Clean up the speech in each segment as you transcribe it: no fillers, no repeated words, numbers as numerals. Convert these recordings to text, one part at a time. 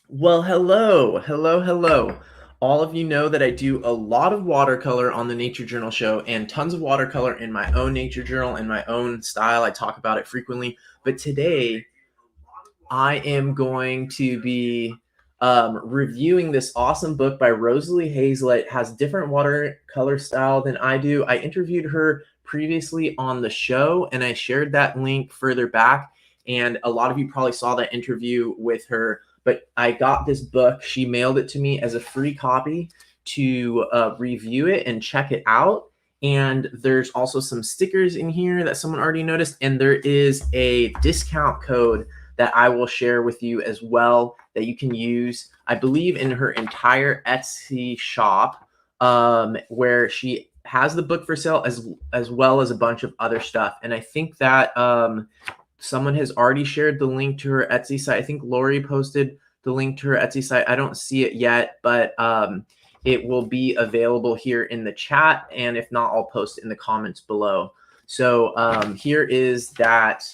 Well, hello. All of you know that I do a lot of watercolor on the Nature Journal show and tons of watercolor in my own Nature Journal in my own style. I talk about it frequently. But today I am going to be reviewing this awesome book by Rosalie Haizlett. It has different watercolor style than I do. I interviewed her previously on the show and I shared that link further back. And a lot of you probably saw that interview with her. But I got this book. She mailed it to me as a free copy to review it and check it out. And there's also some stickers in here that someone already noticed. And there is a discount code that I will share with you as well that you can use, I believe, in her entire Etsy shop, where she has the book for sale as well as a bunch of other stuff. And I think that someone has already shared the link to her Etsy site. I think Laurie posted the link to her Etsy site. I don't see it yet, but it will be available here in the chat. And if not, I'll post it in the comments below. So here is that.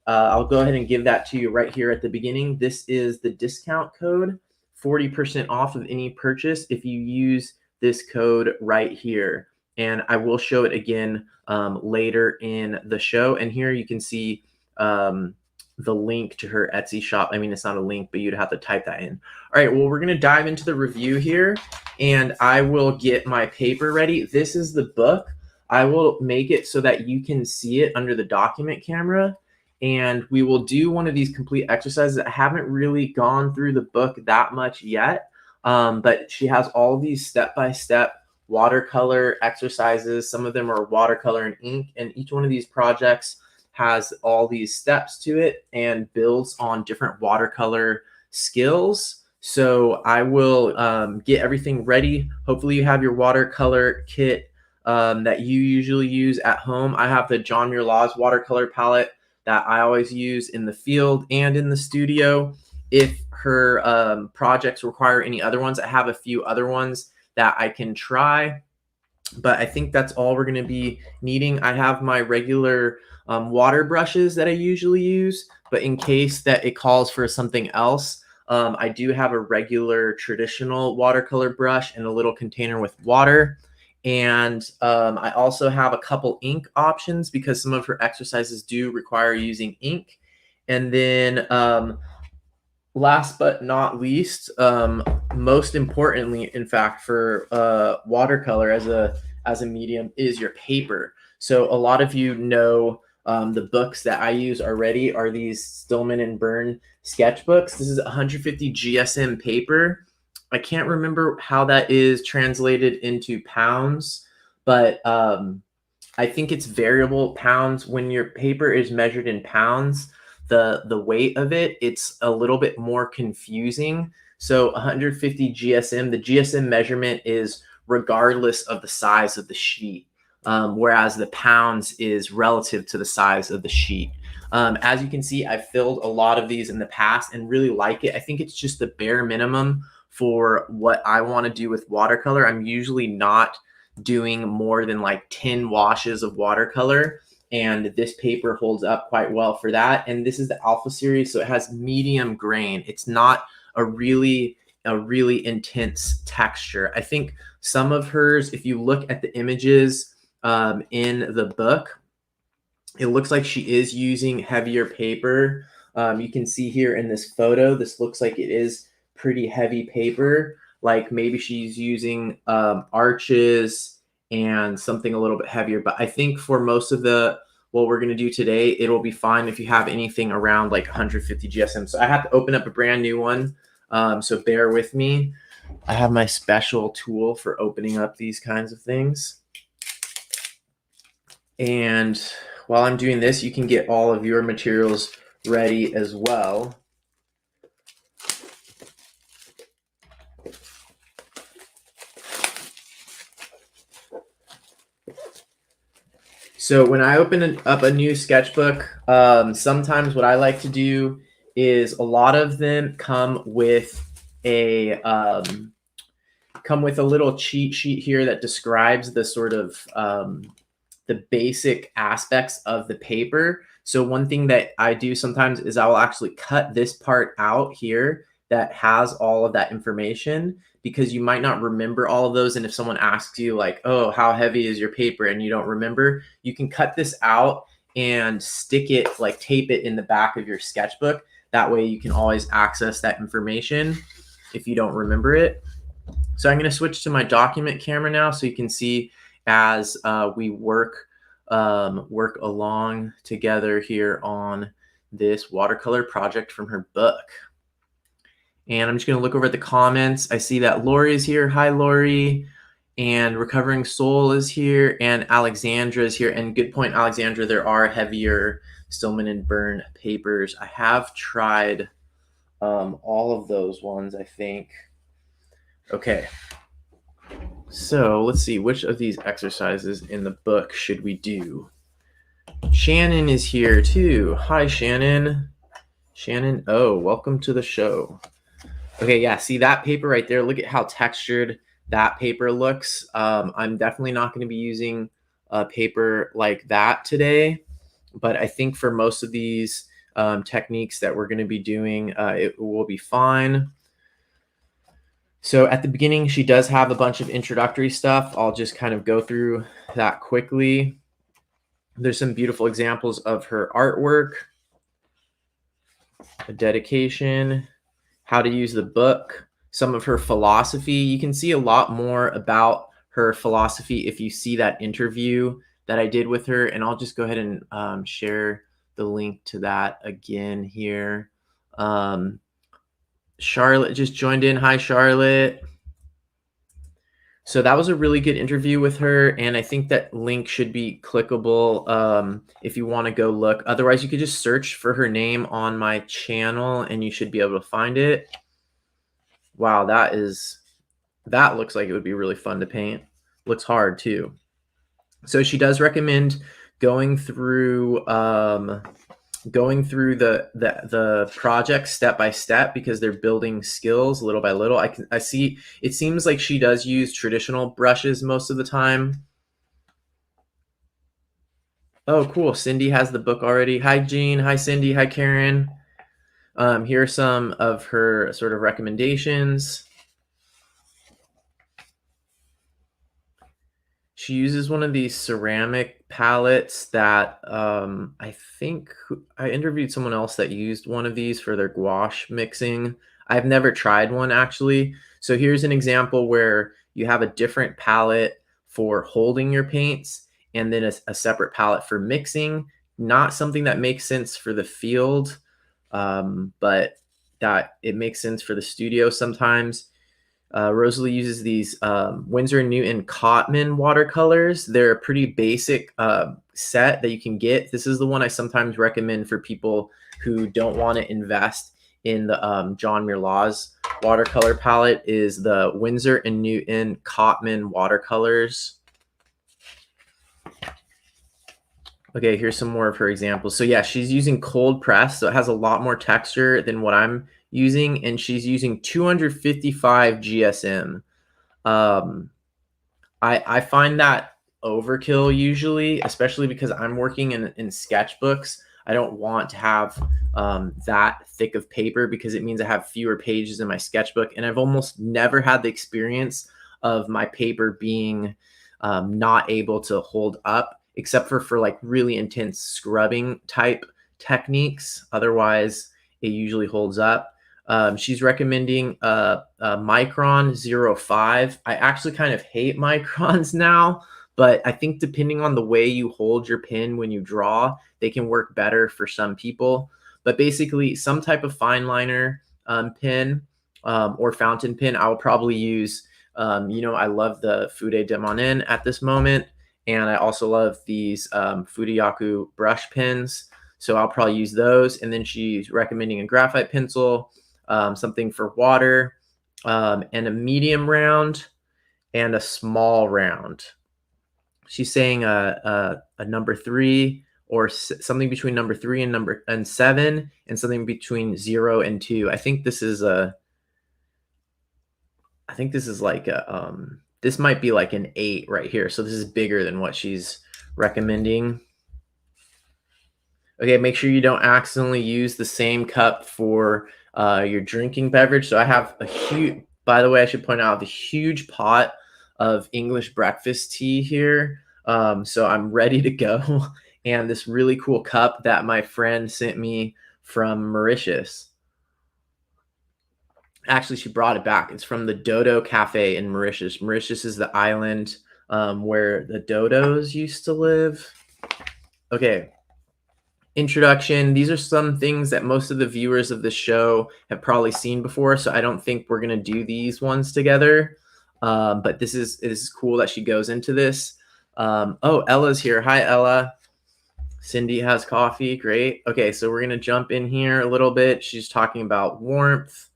I'll go ahead and give that to you right here at the beginning. This is the discount code, 40% off of any purchase if you use this code right here. And I will show it again later in the show. And here you can see the link to her Etsy shop. I mean, it's not a link, but you'd have to type that in. All right, well, we're going to dive into the review here, and I will get my paper ready. This is the book. I will make it so that you can see it under the document camera. And we will do one of these complete exercises. I haven't really gone through the book that much yet, but she has all of these step-by-step watercolor exercises. Some of them are watercolor and ink, and each one of these projects has all these steps to it and builds on different watercolor skills. So I will get everything ready. Hopefully you have your watercolor kit that you usually use at home. I have the John Muir Laws watercolor palette that I always use in the field and in the studio. If her projects require any other ones, I have a few other ones that I can try, but I think that's all we're going to be needing. I have my regular water brushes that I usually use, but in case that it calls for something else, I do have a regular traditional watercolor brush in a little container with water. And I also have a couple ink options because some of her exercises do require using ink. And then last but not least, most importantly, in fact, for watercolor as a medium is your paper. So a lot of you know the books that I use already are these Stillman and Byrne sketchbooks. This is 150 GSM paper. I can't remember how that is translated into pounds, but I think it's variable pounds. When your paper is measured in pounds, the weight of it, it's a little bit more confusing. So 150 GSM, the GSM measurement is regardless of the size of the sheet, whereas the pounds is relative to the size of the sheet. As you can see, I've filled a lot of these in the past and really like it. I think it's just the bare minimum for what I want to do with watercolor. I'm usually not doing more than like 10 washes of watercolor, and this paper holds up quite well for that. And this is the Alpha series, so it has medium grain. It's not a really intense texture. I think some of hers, if you look at the images in the book, it looks like she is using heavier paper. You can see here in this photo, this looks like it is pretty heavy paper. Like maybe she's using arches and something a little bit heavier. But I think for most of what we're going to do today, it'll be fine if you have anything around like 150 GSM. So I have to open up a brand new one. So bear with me. I have my special tool for opening up these kinds of things. And while I'm doing this, you can get all of your materials ready as well. So when I open up a new sketchbook, sometimes what I like to do is a lot of them come with a little cheat sheet here that describes the sort of the basic aspects of the paper. So one thing that I do sometimes is I will actually cut this part out here that has all of that information, because you might not remember all of those. And if someone asks you like, oh, how heavy is your paper, and you don't remember, you can cut this out and stick it, like tape it in the back of your sketchbook. That way you can always access that information if you don't remember it. So I'm going to switch to my document camera now so you can see as we work along together here on this watercolor project from her book. And I'm just going to look over at the comments. I see that Laurie is here. Hi, Laurie. And Recovering Soul is here. And Alexandra is here. And good point, Alexandra. There are heavier Stillman and Byrne papers. I have tried all of those ones, I think. Okay. So let's see. Which of these exercises in the book should we do? Shannon is here too. Hi, Shannon. Shannon, oh, welcome to the show. Okay, yeah, see that paper right there? Look at how textured that paper looks. I'm definitely not going to be using a paper like that today, but I think for most of these techniques that we're going to be doing, it will be fine. So at the beginning, she does have a bunch of introductory stuff. I'll just kind of go through that quickly. There's some beautiful examples of her artwork, a dedication, how to use the book, some of her philosophy. You can see a lot more about her philosophy if you see that interview that I did with her. And I'll just go ahead and share the link to that again here. Charlotte just joined in. Hi, Charlotte. So that was a really good interview with her, and I think that link should be clickable if you want to go look. Otherwise, you could just search for her name on my channel, and you should be able to find it. Wow, that looks like it would be really fun to paint. Looks hard too. So she does recommend going through the project step by step, because they're building skills little by little. I see it seems like she does use traditional brushes most of the time. Oh, cool. Cindy has the book already. Hi, Jean. Hi, Cindy. Hi, Karen. Here are some of her sort of recommendations. She uses one of these ceramic palettes that I think I interviewed someone else that used one of these for their gouache mixing. I've never tried one actually. So here's an example where you have a different palette for holding your paints and then a separate palette for mixing. Not something that makes sense for the field, but that it makes sense for the studio sometimes. Rosalie uses these Winsor & Newton Cotman watercolors. They're a pretty basic set that you can get. This is the one I sometimes recommend for people who don't want to invest in the John Muir Laws watercolor palette, is the Winsor & Newton Cotman watercolors. Okay, here's some more of her examples. So yeah, she's using cold press, so it has a lot more texture than what I'm using, and she's using 255 GSM. I find that overkill usually, especially because I'm working in sketchbooks. I don't want to have that thick of paper, because it means I have fewer pages in my sketchbook, and I've almost never had the experience of my paper being not able to hold up, except for like really intense scrubbing type techniques. Otherwise, it usually holds up. She's recommending a Micron 05. I actually kind of hate microns now, but I think depending on the way you hold your pen when you draw, they can work better for some people. But basically, some type of fine liner pen or fountain pen. I will probably use, I love the Fude de Monin at this moment, and I also love these Fudeyaku brush pens. So I'll probably use those. And then she's recommending a graphite pencil, something for water, and a medium round and a small round. She's saying a number 3, or something between number 3 and 7, and something between 0 and 2. I think this is like a this might be like an 8 right here. So this is bigger than what she's recommending. Okay, make sure you don't accidentally use the same cup for your drinking beverage. So I have a huge, by the way, I should point out the huge pot of English breakfast tea here. So I'm ready to go. And this really cool cup that my friend sent me from Mauritius. Actually, she brought it back. It's from the Dodo Cafe in Mauritius. Mauritius is the island where the dodos used to live. Okay. Introduction. These are some things that most of the viewers of the show have probably seen before, so I don't think we're going to do these ones together. But this is cool that she goes into this. Oh, Ella's here. Hi, Ella. Cindy has coffee. Great. Okay, so we're going to jump in here a little bit. She's talking about warmth.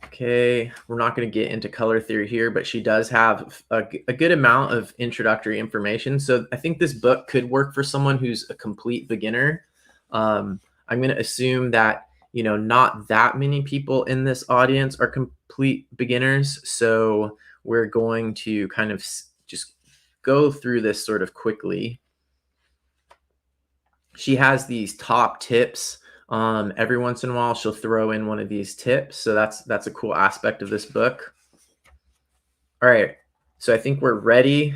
Okay, we're not going to get into color theory here, but she does have a good amount of introductory information. So I think this book could work for someone who's a complete beginner. I'm going to assume that, you know, not that many people in this audience are complete beginners. So we're going to kind of just go through this sort of quickly. She has these top tips. Every once in a while, she'll throw in one of these tips. So that's a cool aspect of this book. All right. So I think we're ready.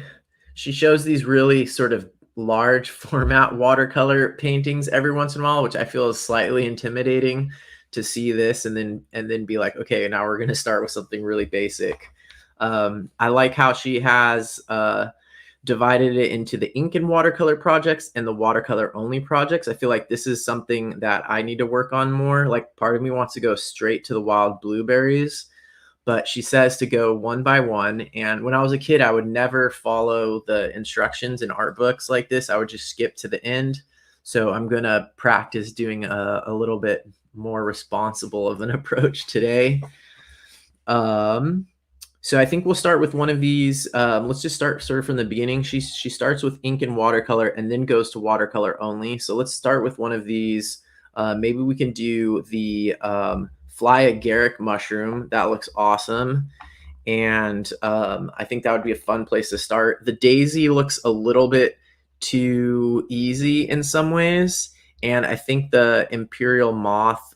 She shows these really sort of large format watercolor paintings every once in a while, which I feel is slightly intimidating to see this and then be like, okay, now we're going to start with something really basic. I like how she has divided it into the ink and watercolor projects and the watercolor only projects. I feel like this is something that I need to work on more. Like part of me wants to go straight to the wild blueberries, but she says to go one by one. And when I was a kid, I would never follow the instructions in art books like this. I would just skip to the end. So I'm going to practice doing a little bit more responsible of an approach today. So I think we'll start with one of these. Let's just start sort of from the beginning. She starts with ink and watercolor and then goes to watercolor only. So let's start with one of these. Maybe we can do the fly agaric mushroom. That looks awesome. And I think that would be a fun place to start. The daisy looks a little bit too easy in some ways. And I think the imperial moth,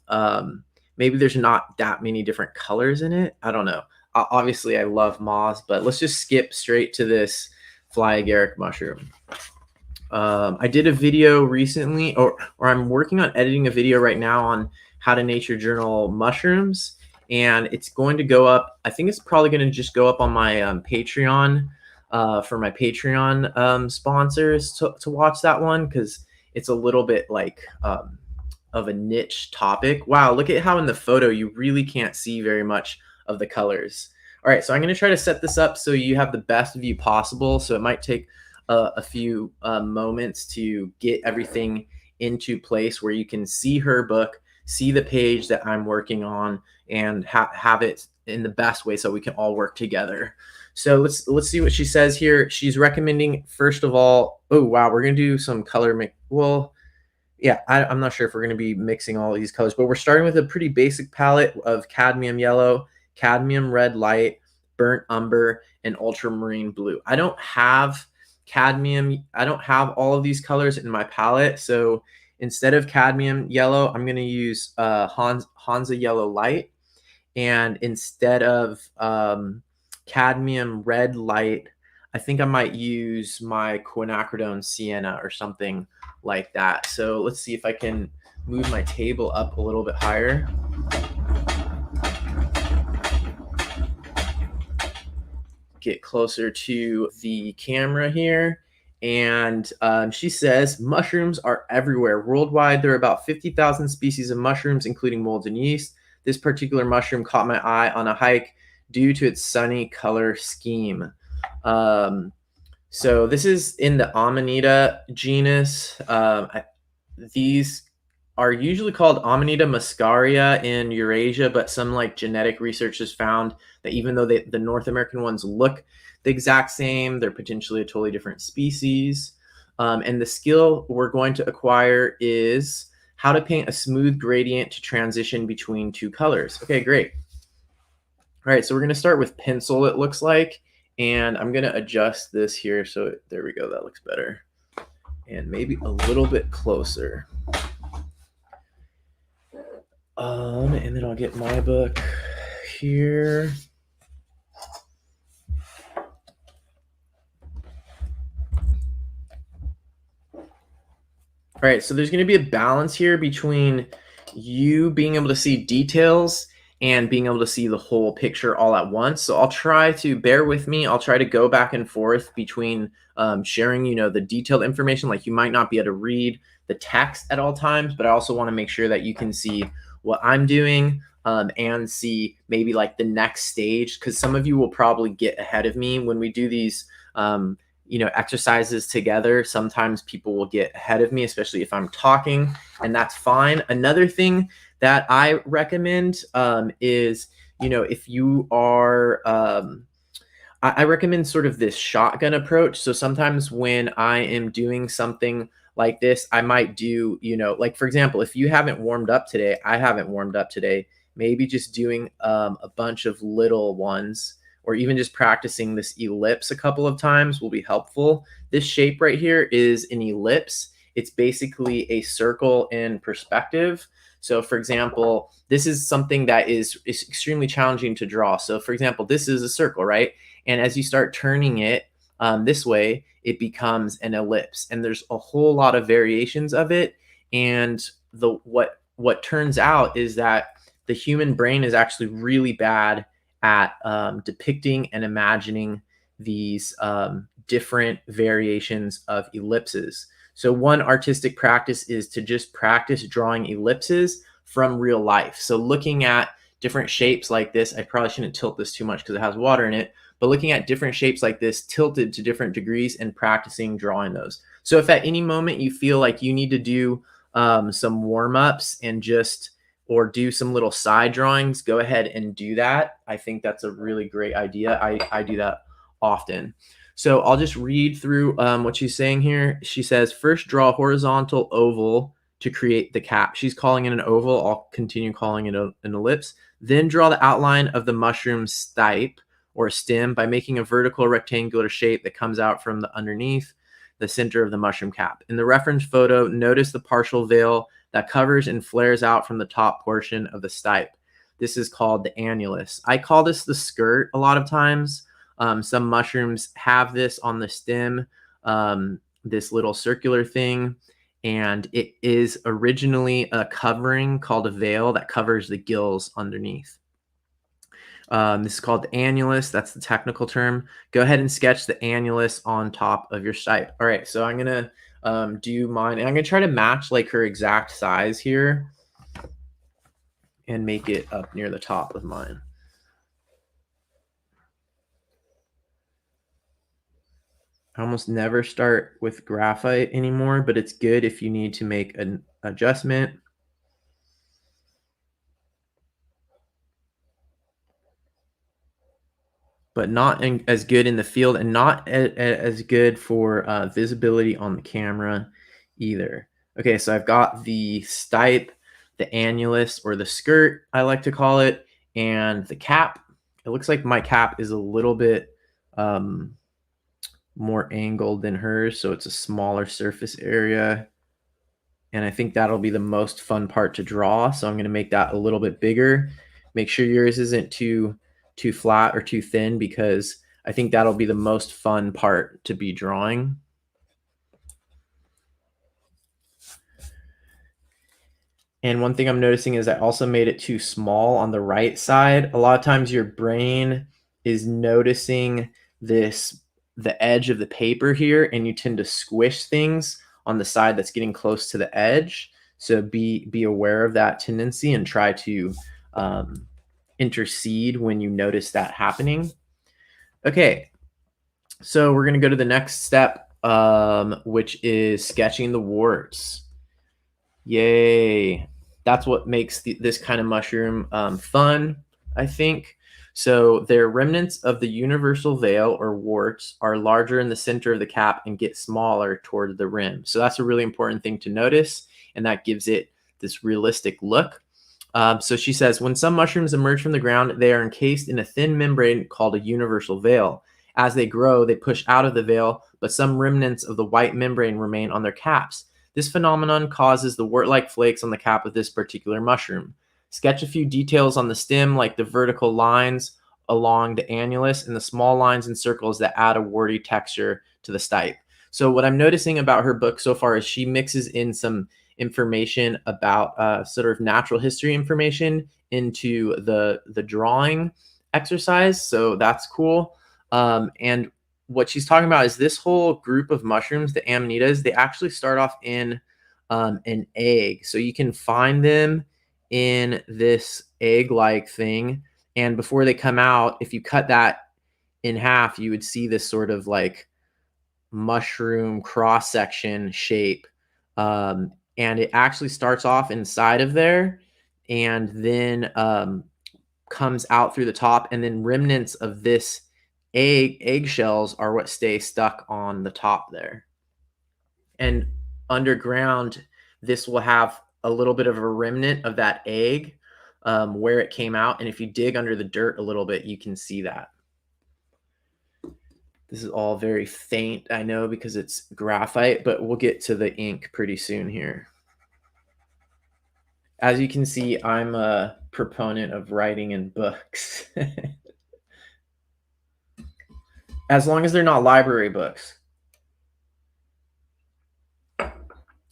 maybe there's not that many different colors in it. I don't know. Obviously, I love moths, but let's just skip straight to this fly agaric mushroom. I did a video recently, or I'm working on editing a video right now on how to nature journal mushrooms, and it's going to go up. I think it's probably going to just go up on my Patreon for my Patreon sponsors to watch that one, because it's a little bit like of a niche topic. Wow, look at how in the photo you really can't see very much of the colors. All right, so I'm going to try to set this up so you have the best view possible. So it might take a few moments to get everything into place where you can see her book, see the page that I'm working on, and have it in the best way so we can all work together. So let's see what she says here. She's recommending, first of all, oh wow, we're going to do some color mix. Well, yeah, I'm not sure if we're going to be mixing all these colors, but we're starting with a pretty basic palette of cadmium yellow, cadmium red light, burnt umber, and ultramarine blue. I don't have cadmium. I don't have all of these colors in my palette. So instead of cadmium yellow, I'm going to use Hansa yellow light. And instead of cadmium red light, I think I might use my quinacridone sienna or something like that. So let's see if I can move my table up a little bit higher. Get closer to the camera here. And she says, mushrooms are everywhere. Worldwide, there are about 50,000 species of mushrooms, including molds and yeast. This particular mushroom caught my eye on a hike due to its sunny color scheme. So this is in the Amanita genus. These are usually called Amanita muscaria in Eurasia, but some like genetic research has found that even though the North American ones look the exact same, they're potentially a totally different species. And the skill we're going to acquire is how to paint a smooth gradient to transition between two colors. Okay, great. All right, so we're going to start with pencil, it looks like, and I'm going to adjust this here. So there we go. That looks better. And maybe a little bit closer. And then I'll get my book here. All right, so there's going to be a balance here between you being able to see details and being able to see the whole picture all at once. So I'll try to bear with me. I'll try to go back and forth between sharing, the detailed information. Like you might not be able to read the text at all times, but I also want to make sure that you can see what I'm doing and see maybe like the next stage, because some of you will probably get ahead of me when we do these exercises together. Sometimes people will get ahead of me, especially if I'm talking, and that's fine. Another thing that I recommend is, if you are, I recommend sort of this shotgun approach. So sometimes when I am doing something like this, I might do, like for example, if you haven't warmed up today, I haven't warmed up today, maybe just doing a bunch of little ones, or even just practicing this ellipse a couple of times will be helpful. This shape right here is an ellipse. It's basically a circle in perspective. So for example, this is something that is extremely challenging to draw. So for example, this is a circle, right? And as you start turning it this way, it becomes an ellipse. And there's a whole lot of variations of it. And what turns out is that the human brain is actually really bad at depicting and imagining these different variations of ellipses. So one artistic practice is to just practice drawing ellipses from real life. So looking at different shapes like this, I probably shouldn't tilt this too much because it has water in it, but looking at different shapes like this tilted to different degrees and practicing drawing those. So if at any moment you feel like you need to do some warm-ups and or do some little side drawings, go ahead and do that. I think that's a really great idea. I do that often. So I'll just read through what she's saying here. She says, first draw a horizontal oval to create the cap. She's calling it an oval. I'll continue calling it an ellipse. Then draw the outline of the mushroom stipe or stem by making a vertical rectangular shape that comes out from the underneath the center of the mushroom cap. In the reference photo, notice the partial veil that covers and flares out from the top portion of the stipe. This is called the annulus. I call this the skirt a lot of times. Some mushrooms have this on the stem, this little circular thing, and it is originally a covering called a veil that covers the gills underneath. This is called the annulus. That's the technical term. Go ahead and sketch the annulus on top of your stipe. All right, so I'm going to do mine, and I'm going to try to match like her exact size here and make it up near the top of mine. I almost never start with graphite anymore, but it's good if you need to make an adjustment. But not as good in the field, and not as good for visibility on the camera either. Okay, so I've got the stipe, the annulus, or the skirt, I like to call it, and the cap. It looks like my cap is a little bit more angled than hers, so it's a smaller surface area. And I think that'll be the most fun part to draw, so I'm going to make that a little bit bigger. Make sure yours isn't too flat or too thin, because I think that'll be the most fun part to be drawing. And one thing I'm noticing is I also made it too small on the right side. A lot of times your brain is noticing the edge of the paper here, and you tend to squish things on the side that's getting close to the edge. So be aware of that tendency and try to intercede when you notice that happening. Okay, so we're going to go to the next step, which is sketching the warts. Yay. That's what makes this kind of mushroom fun, I think. So their remnants of the universal veil or warts are larger in the center of the cap and get smaller toward the rim. So that's a really important thing to notice, and that gives it this realistic look. So she says, when some mushrooms emerge from the ground, they are encased in a thin membrane called a universal veil. As they grow, they push out of the veil, but some remnants of the white membrane remain on their caps. This phenomenon causes the wart-like flakes on the cap of this particular mushroom. Sketch a few details on the stem, like the vertical lines along the annulus and the small lines and circles that add a warty texture to the stipe. So what I'm noticing about her book so far is she mixes in some information about sort of natural history information into the drawing exercise. So that's cool. And what she's talking about is this whole group of mushrooms, the amanitas, they actually start off in an egg. So you can find them in this egg-like thing. And before they come out, if you cut that in half, you would see this sort of like mushroom cross-section shape. And it actually starts off inside of there and then comes out through the top. And then remnants of this eggshells are what stay stuck on the top there. And underground, this will have a little bit of a remnant of that egg where it came out. And if you dig under the dirt a little bit, you can see that. This is all very faint, I know, because it's graphite, but we'll get to the ink pretty soon here. As you can see, I'm a proponent of writing in books. As long as they're not library books.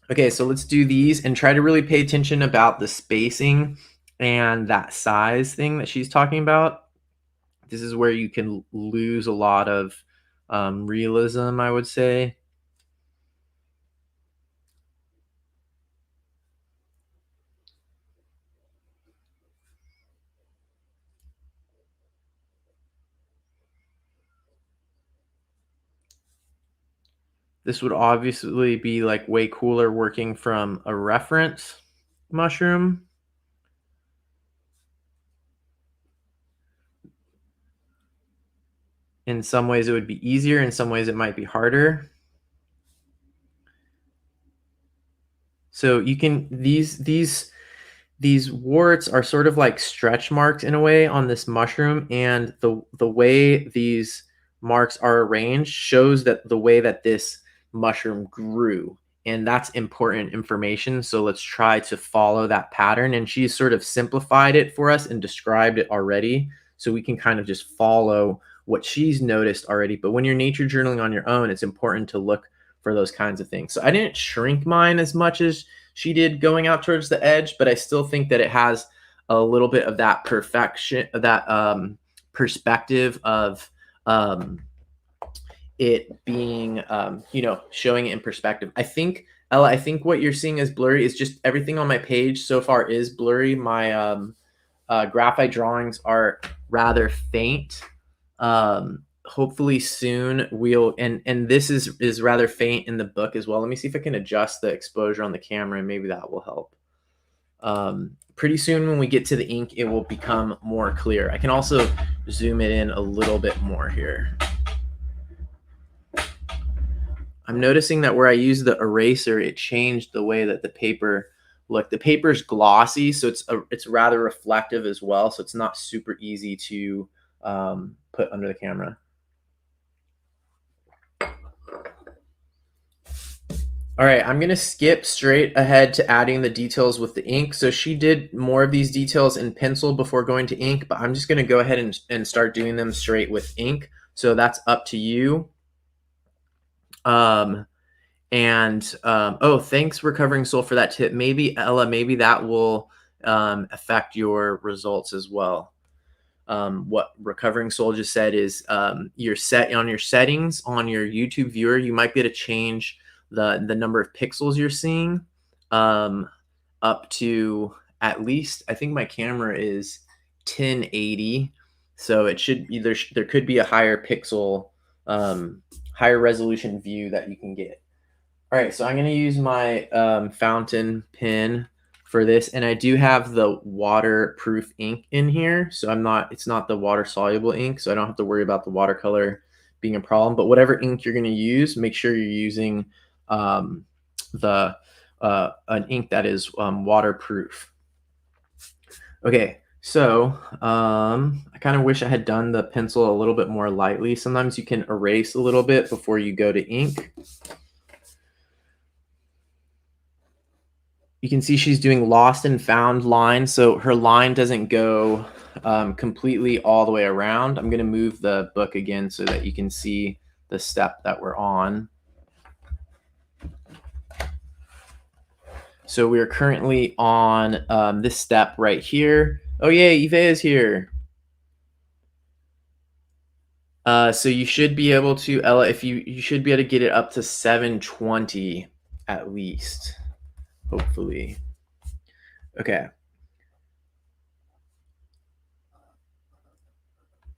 Okay, so let's do these and try to really pay attention about the spacing and that size thing that she's talking about. This is where you can lose a lot of realism, I would say. This would obviously be like way cooler working from a reference mushroom. In some ways it would be easier, in some ways it might be harder. So you can, these warts are sort of like stretch marks in a way on this mushroom, and the way these marks are arranged shows that the way that this mushroom grew, and that's important information. So let's try to follow that pattern, and she's sort of simplified it for us and described it already, so we can kind of just follow what she's noticed already. But when you're nature journaling on your own, it's important to look for those kinds of things. So I didn't shrink mine as much as she did going out towards the edge, but I still think that it has a little bit of that perfection, that perspective of it being, showing it in perspective. I think, Ella, I think what you're seeing as blurry is just everything on my page so far is blurry. My graphite drawings are rather faint. Hopefully soon we'll, and this is rather faint in the book as well. Let me see if I can adjust the exposure on the camera, and maybe that will help. Pretty soon when we get to the ink, it will become more clear. I can also zoom it in a little bit more here. I'm noticing that where I use the eraser, it changed the way that the paper looked. The paper's glossy, so it's rather reflective as well, so it's not super easy to put under the camera. All right, I'm going to skip straight ahead to adding the details with the ink. So she did more of these details in pencil before going to ink, but I'm just going to go ahead and start doing them straight with ink. So that's up to you. Oh, thanks Recovering Soul for that tip. Maybe, Ella, maybe that will affect your results as well. What Recovering Soul just said is you're set on your settings on your YouTube viewer. You might be able to change the number of pixels you're seeing up to at least, I think my camera is 1080, so it should be there could be a higher pixel, higher resolution view that you can get. All right, so I'm going to use my fountain pen for this, and I do have the waterproof ink in here, so it's not the water soluble ink, so I don't have to worry about the watercolor being a problem. But whatever ink you're going to use, make sure you're using an ink that is waterproof. Okay, so I kind of wish I had done the pencil a little bit more lightly. Sometimes you can erase a little bit before you go to ink. You can see she's doing lost and found line, so her line doesn't go completely all the way around. I'm going to move the book again so that you can see the step that we're on. So we are currently on this step right here. Oh yay, Yve is here. So you should be able to, Ella, if you should be able to get it up to 720 at least, hopefully. Okay.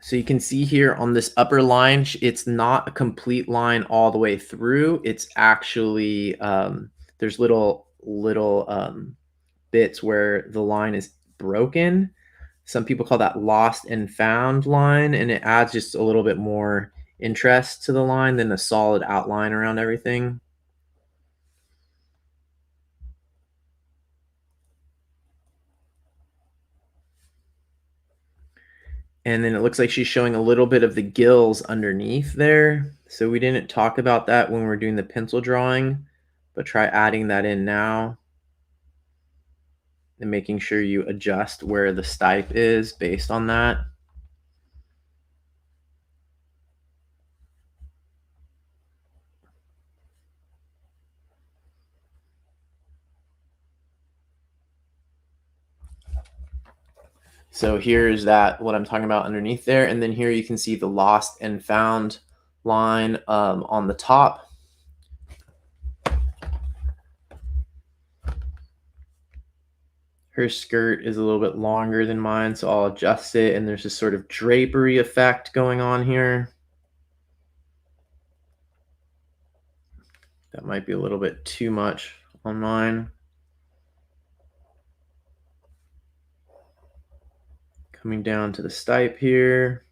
So you can see here on this upper line, it's not a complete line all the way through. It's actually, there's little bits where the line is broken. Some people call that lost and found line, and it adds just a little bit more interest to the line than a solid outline around everything. And then it looks like she's showing a little bit of the gills underneath there. So we didn't talk about that when we were doing the pencil drawing, but try adding that in now. And making sure you adjust where the stipe is based on that. So here's that, what I'm talking about underneath there. And then here you can see the lost and found line on the top. Her skirt is a little bit longer than mine, so I'll adjust it. And there's this sort of drapery effect going on here. That might be a little bit too much on mine. Coming down to the stipe here.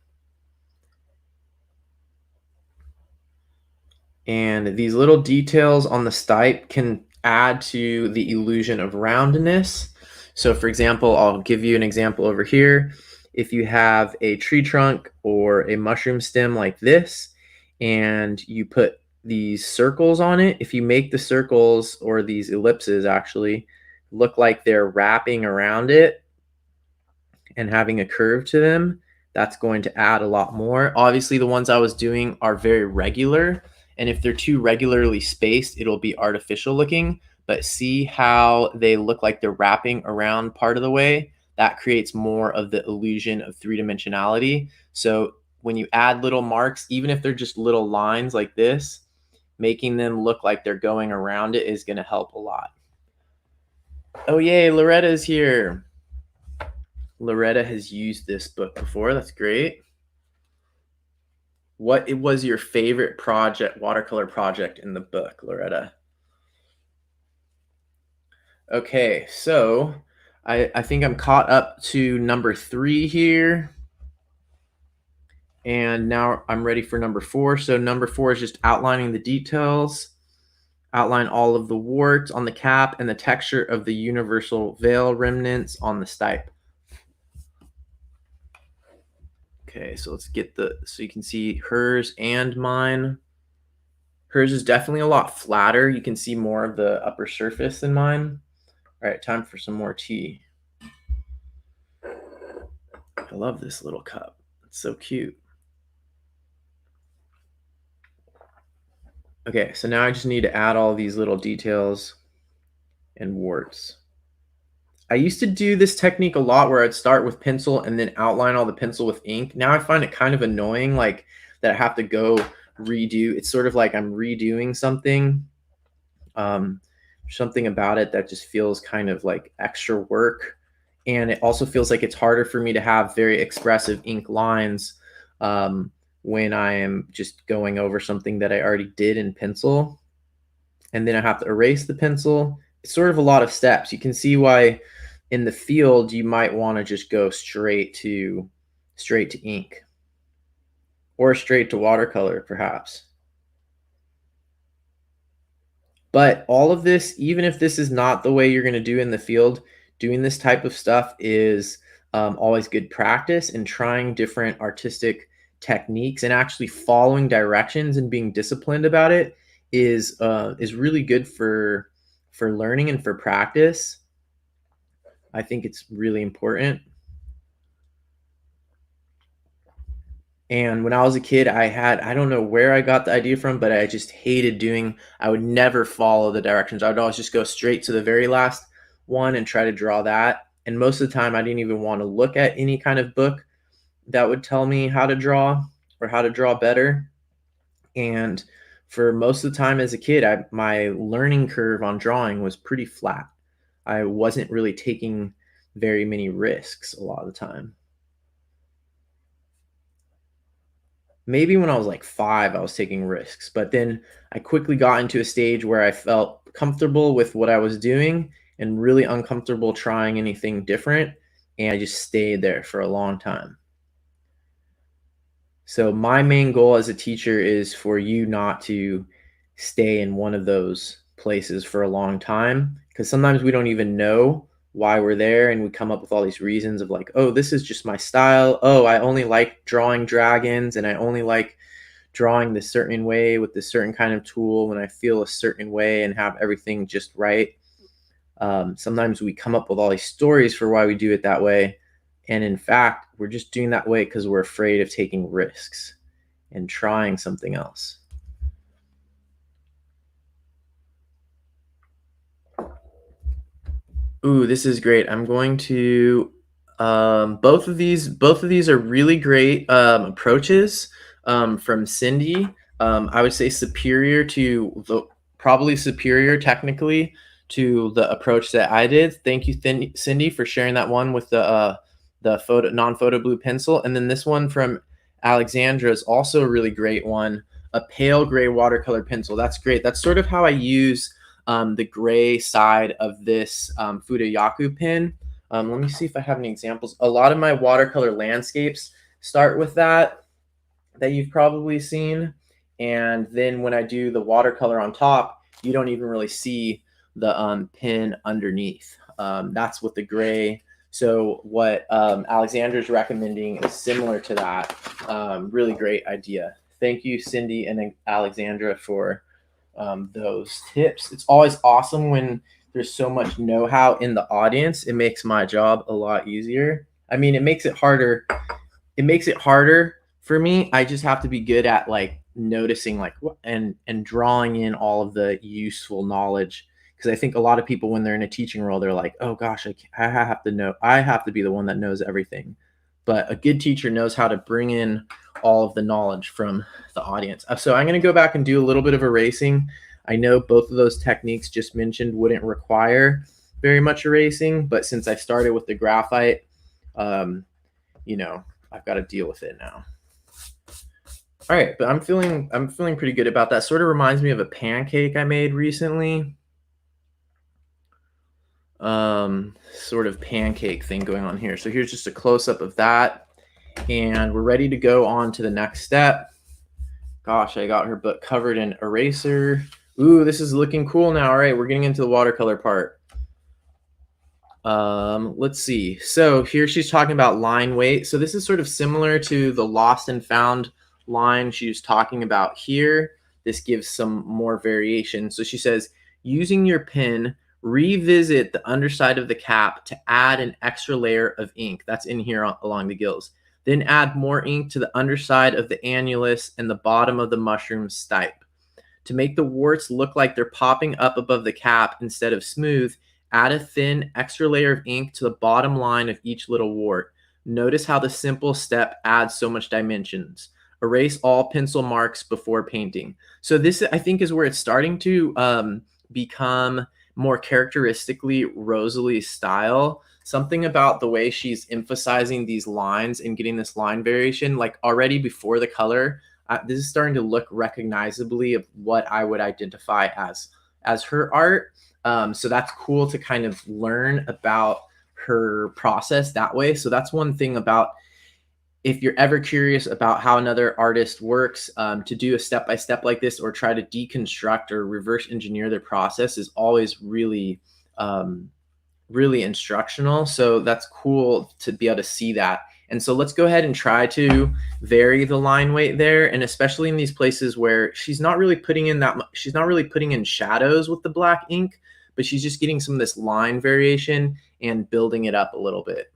And these little details on the stipe can add to the illusion of roundness. So for example, I'll give you an example over here. If you have a tree trunk or a mushroom stem like this, and you put these circles on it, if you make the circles, or these ellipses actually, look like they're wrapping around it and having a curve to them, that's going to add a lot more. Obviously, the ones I was doing are very regular, and if they're too regularly spaced, it'll be artificial looking. But see how they look like they're wrapping around part of the way? That creates more of the illusion of three-dimensionality. So when you add little marks, even if they're just little lines like this, making them look like they're going around it is going to help a lot. Oh yay, Loretta is here. Loretta has used this book before. That's great. What was your favorite watercolor project in the book, Loretta? Okay, so I think I'm caught up to number 3 here. And now I'm ready for number 4. So number 4 is just outlining the details. Outline all of the warts on the cap and the texture of the universal veil remnants on the stipe. Okay, so let's get so you can see hers and mine. Hers is definitely a lot flatter. You can see more of the upper surface than mine. All right, time for some more tea. I love this little cup. It's so cute. Okay, so now I just need to add all these little details and warts. I used to do this technique a lot where I'd start with pencil and then outline all the pencil with ink. Now I find it kind of annoying, like that I have to go redo. It's sort of like I'm redoing something. Something about it that just feels kind of like extra work. And it also feels like it's harder for me to have very expressive ink lines when I am just going over something that I already did in pencil. And then I have to erase the pencil. It's sort of a lot of steps. You can see why in the field you might want to just go straight to ink or straight to watercolor perhaps. But all of this, even if this is not the way you're going to do in the field, doing this type of stuff is always good practice, and trying different artistic techniques and actually following directions and being disciplined about it is really good for for learning and for practice, I think it's really important. And when I was a kid, I don't know where I got the idea from, but I just hated I would never follow the directions. I would always just go straight to the very last one and try to draw that. And most of the time, I didn't even want to look at any kind of book that would tell me how to draw or how to draw better. And for most of the time as a kid, my learning curve on drawing was pretty flat. I wasn't really taking very many risks a lot of the time. Maybe when I was like 5, I was taking risks, but then I quickly got into a stage where I felt comfortable with what I was doing and really uncomfortable trying anything different. And I just stayed there for a long time. So my main goal as a teacher is for you not to stay in one of those places for a long time, because sometimes we don't even know why we're there, and we come up with all these reasons of like, oh, this is just my style. Oh, I only like drawing dragons, and I only like drawing this certain way with this certain kind of tool when I feel a certain way and have everything just right. Sometimes we come up with all these stories for why we do it that way. And in fact, we're just doing that way because we're afraid of taking risks and trying something else. Ooh, this is great. I'm going to both of these are really great approaches from Cindy. I would say probably superior technically to the approach that I did. Thank you, Cindy, for sharing that one with the non-photo blue pencil. And then this one from Alexandra is also a really great one, a pale gray watercolor pencil. That's great. That's sort of how I use the gray side of this Fudayaku pen. Let me see if I have any examples. A lot of my watercolor landscapes start with that you've probably seen. And then when I do the watercolor on top, you don't even really see the pen underneath. That's with the gray. So what Alexandra's recommending is similar to that. Really great idea. Thank you, Cindy and Alexandra, for those tips. It's always awesome when there's so much know-how in the audience. It makes my job a lot easier. I mean, it makes it harder. It makes it harder for me. I just have to be good at like noticing like and drawing in all of the useful knowledge. Because I think a lot of people, when they're in a teaching role, they're like, oh gosh, I have to be the one that knows everything. But a good teacher knows how to bring in all of the knowledge from the audience. So I'm going to go back and do a little bit of erasing. I know both of those techniques just mentioned wouldn't require very much erasing, but since I started with the graphite, I've got to deal with it now. All right, but I'm feeling pretty good about that. Sort of reminds me of a pancake I made recently. Sort of pancake thing going on here. So here's just a close-up of that, and we're ready to go on to the next step. Gosh, I got her book covered in eraser. Ooh, this is looking cool now. All right, we're getting into the watercolor part. Let's see. So here she's talking about line weight. So this is sort of similar to the lost and found line she was talking about here. This gives some more variation. So she says, using your pen, revisit the underside of the cap to add an extra layer of ink. That's in here along the gills. Then add more ink to the underside of the annulus and the bottom of the mushroom stipe. To make the warts look like they're popping up above the cap instead of smooth, add a thin extra layer of ink to the bottom line of each little wart. Notice how the simple step adds so much dimensions. Erase all pencil marks before painting. So this, I think, is where it's starting to become more characteristically Rosalie's style. Something about the way she's emphasizing these lines and getting this line variation, like already before the color, this is starting to look recognizably of what I would identify as her art. So that's cool to kind of learn about her process that way. So that's one thing about, if you're ever curious about how another artist works, to do a step-by-step like this or try to deconstruct or reverse engineer their process is always really, really instructional. So that's cool to be able to see that. And so let's go ahead and try to vary the line weight there. And especially in these places where she's not really putting in shadows with the black ink, but she's just getting some of this line variation and building it up a little bit.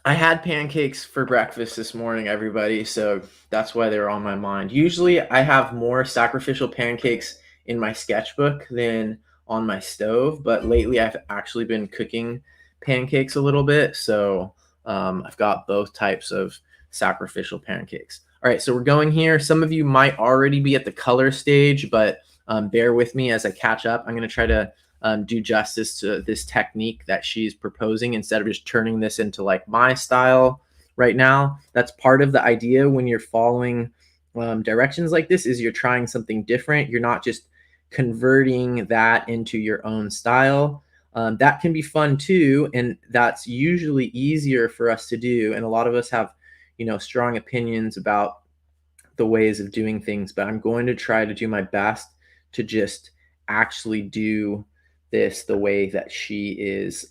I had pancakes for breakfast this morning, everybody, so that's why they were on my mind. Usually I have more sacrificial pancakes in my sketchbook than on my stove, but lately I've actually been cooking pancakes a little bit, so I've got both types of sacrificial pancakes. All right, so we're going here. Some of you might already be at the color stage, but bear with me as I catch up. I'm going to try to do justice to this technique that she's proposing instead of just turning this into like my style right now. That's part of the idea when you're following directions like this, is you're trying something different. You're not just converting that into your own style. That can be fun too, and that's usually easier for us to do. And a lot of us have, strong opinions about the ways of doing things, but I'm going to try to do my best to just actually do this the way that she is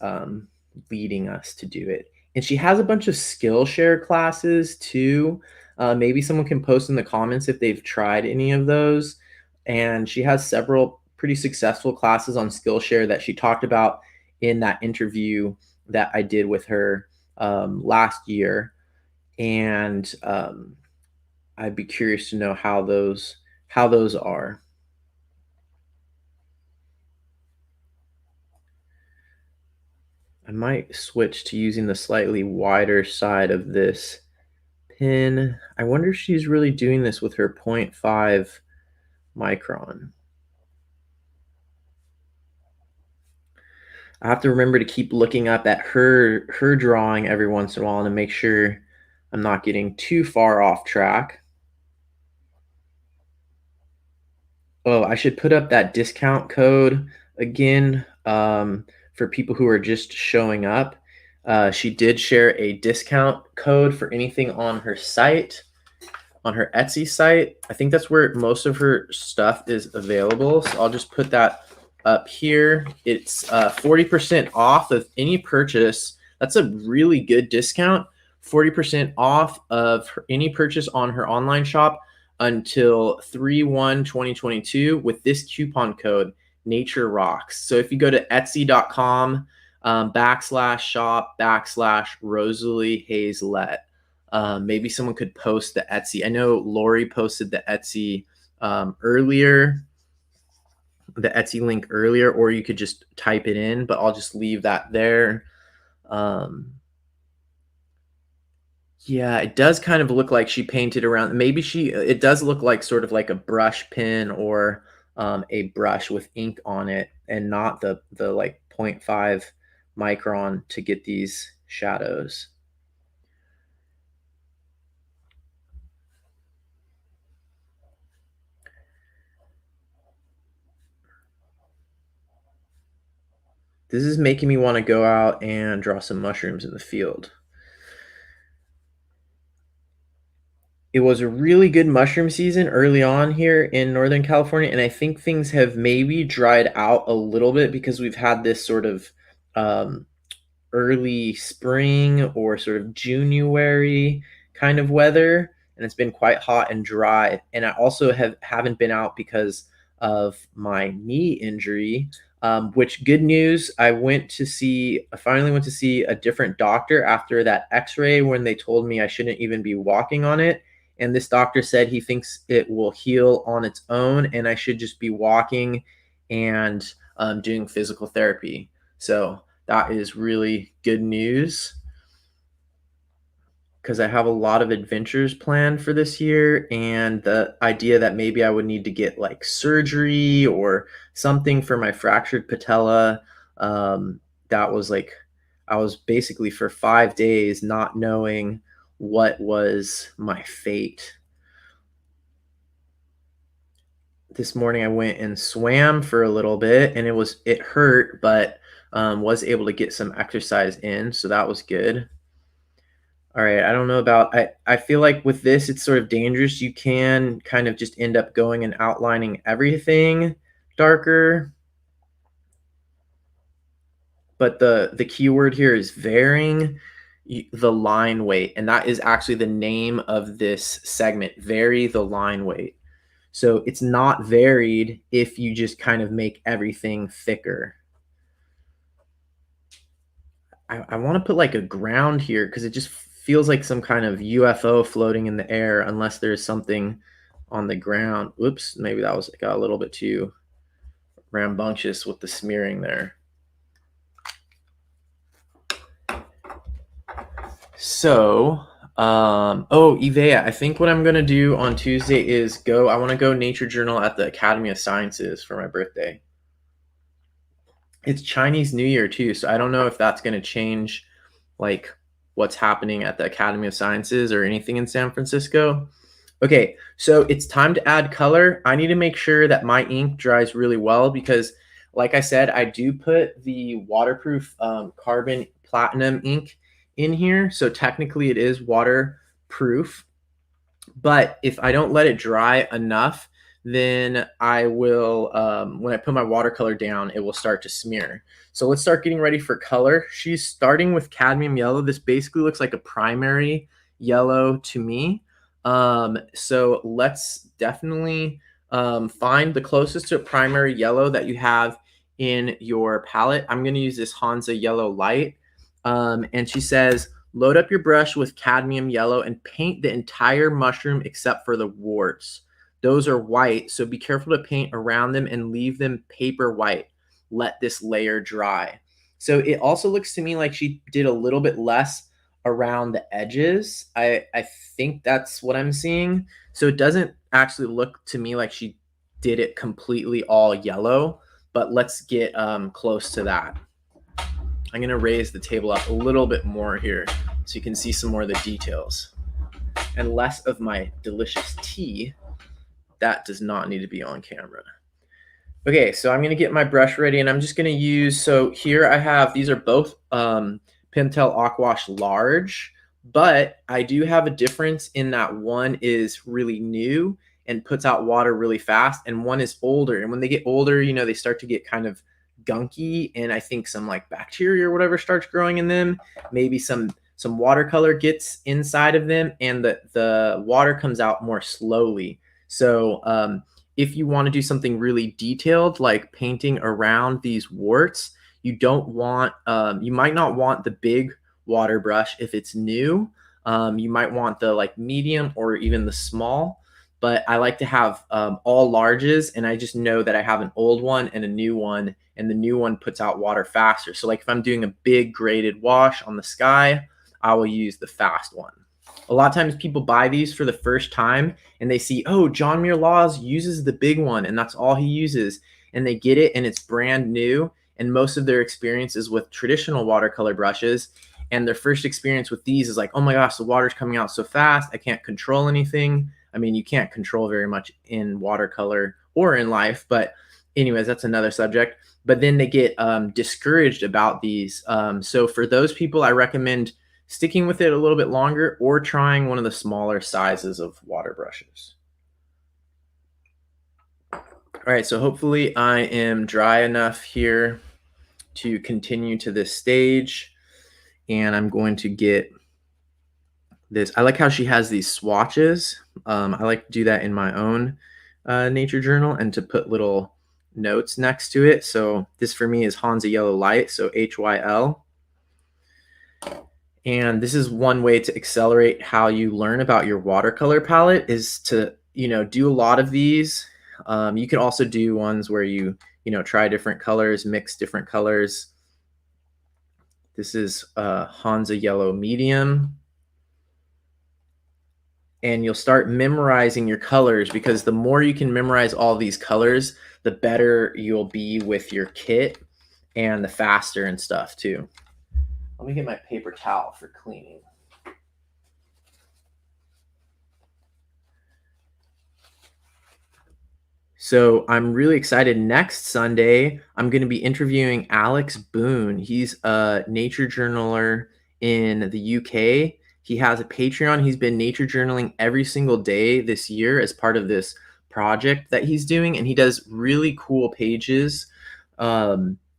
leading us to do it. And she has a bunch of Skillshare classes too. Maybe someone can post in the comments if they've tried any of those. And she has several pretty successful classes on Skillshare that she talked about in that interview that I did with her last year. And I'd be curious to know how those are. I might switch to using the slightly wider side of this pen. I wonder if she's really doing this with her 0.5 micron. I have to remember to keep looking up at her drawing every once in a while to make sure I'm not getting too far off track. Oh, I should put up that discount code again for people who are just showing up. She did share a discount code for anything on her site, on her Etsy site. I think that's where most of her stuff is available. So I'll just put that up here. It's 40% off of any purchase. That's a really good discount. 40% off of any purchase on her online shop until 3/1/2022 with this coupon code Nature Rocks. So if you go to etsy.com /shop/Rosalie Haizlett, maybe someone could post the Etsy. I know Laurie posted the Etsy earlier, the Etsy link earlier, or you could just type it in, but I'll just leave that there. Yeah, it does kind of look like she painted around. Maybe it does look like sort of like a brush pen or a brush with ink on it, and not the like 0.5 micron to get these shadows. This is making me want to go out and draw some mushrooms in the field. It was a really good mushroom season early on here in Northern California, and I think things have maybe dried out a little bit because we've had this sort of early spring or sort of January kind of weather, and it's been quite hot and dry. And I also haven't been out because of my knee injury, which, good news, I finally went to see a different doctor after that x-ray when they told me I shouldn't even be walking on it. And this doctor said he thinks it will heal on its own and I should just be walking and doing physical therapy. So that is really good news because I have a lot of adventures planned for this year, and the idea that maybe I would need to get like surgery or something for my fractured patella, that was like, I was basically for 5 days not knowing what was my fate. This morning I went and swam for a little bit, and it hurt, but was able to get some exercise in, so that was good. All right, I don't know about, I feel like with this, it's sort of dangerous. You can kind of just end up going and outlining everything darker. But the key word here is varying the line weight, and that is actually the name of this segment, vary the line weight. So it's not varied if you just kind of make everything thicker. I want to put like a ground here because it just feels like some kind of UFO floating in the air unless there's something on the ground. Whoops, maybe that got a little bit too rambunctious with the smearing there. So, Ivea, I think what I'm going to do on Tuesday is I want to go nature journal at the Academy of Sciences for my birthday. It's Chinese New Year too, so I don't know if that's going to change like what's happening at the Academy of Sciences or anything in San Francisco. Okay, so it's time to add color. I need to make sure that my ink dries really well because, like I said, I do put the waterproof carbon platinum ink in here. So technically it is waterproof. But if I don't let it dry enough, then I will, when I put my watercolor down, it will start to smear. So let's start getting ready for color. She's starting with cadmium yellow. This basically looks like a primary yellow to me. So let's definitely find the closest to a primary yellow that you have in your palette. I'm going to use this Hansa Yellow Light. And she says, load up your brush with cadmium yellow and paint the entire mushroom except for the warts. Those are white, so be careful to paint around them and leave them paper white. Let this layer dry. So it also looks to me like she did a little bit less around the edges. I think that's what I'm seeing. So it doesn't actually look to me like she did it completely all yellow, but let's get close to that. I'm going to raise the table up a little bit more here so you can see some more of the details. And less of my delicious tea. That does not need to be on camera. Okay, so I'm going to get my brush ready and I'm just going to use, so here I have, these are both Pentel Aquash Large, but I do have a difference in that one is really new and puts out water really fast and one is older. And when they get older, you know, they start to get kind of gunky and I think some like bacteria or whatever starts growing in them. Maybe some watercolor gets inside of them and the water comes out more slowly. So if you want to do something really detailed like painting around these warts, you don't want you might not want the big water brush if it's new. You might want the like medium or even the small, but I like to have all larges, and I just know that I have an old one and a new one, and the new one puts out water faster. So like if I'm doing a big graded wash on the sky, I will use the fast one. A lot of times people buy these for the first time and they see, oh, John Muir Laws uses the big one and that's all he uses. And they get it and it's brand new. And most of their experience is with traditional watercolor brushes. And their first experience with these is like, oh my gosh, the water's coming out so fast. I can't control anything. I mean, you can't control very much in watercolor or in life. But anyways, that's another subject. But then they get discouraged about these. So for those people, I recommend sticking with it a little bit longer or trying one of the smaller sizes of water brushes. All right, so hopefully I am dry enough here to continue to this stage. And I'm going to get this. I like how she has these swatches. I like to do that in my own nature journal and to put little notes next to it. So this for me is Hansa Yellow Light, so HYL. And this is one way to accelerate how you learn about your watercolor palette is to, do a lot of these. You can also do ones where you try different colors, mix different colors. This is Hansa Yellow Medium. And you'll start memorizing your colors because the more you can memorize all these colors, the better you'll be with your kit and the faster and stuff too. Let me get my paper towel for cleaning. So I'm really excited. Next Sunday, I'm going to be interviewing Alex Boone. He's a nature journaler in the UK. He has a Patreon. He's been nature journaling every single day this year as part of this project that he's doing. And he does really cool pages.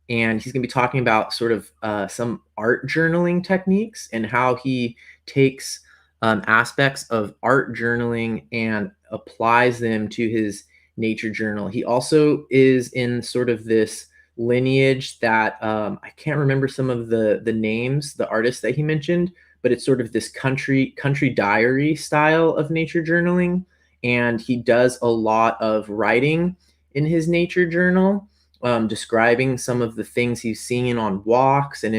And he's going to be talking about sort of some art journaling techniques and how he takes aspects of art journaling and applies them to his nature journal. He also is in sort of this lineage that I can't remember some of the names, the artists that he mentioned, but it's sort of this country diary style of nature journaling. And he does a lot of writing in his nature journal, describing some of the things he's seen on walks and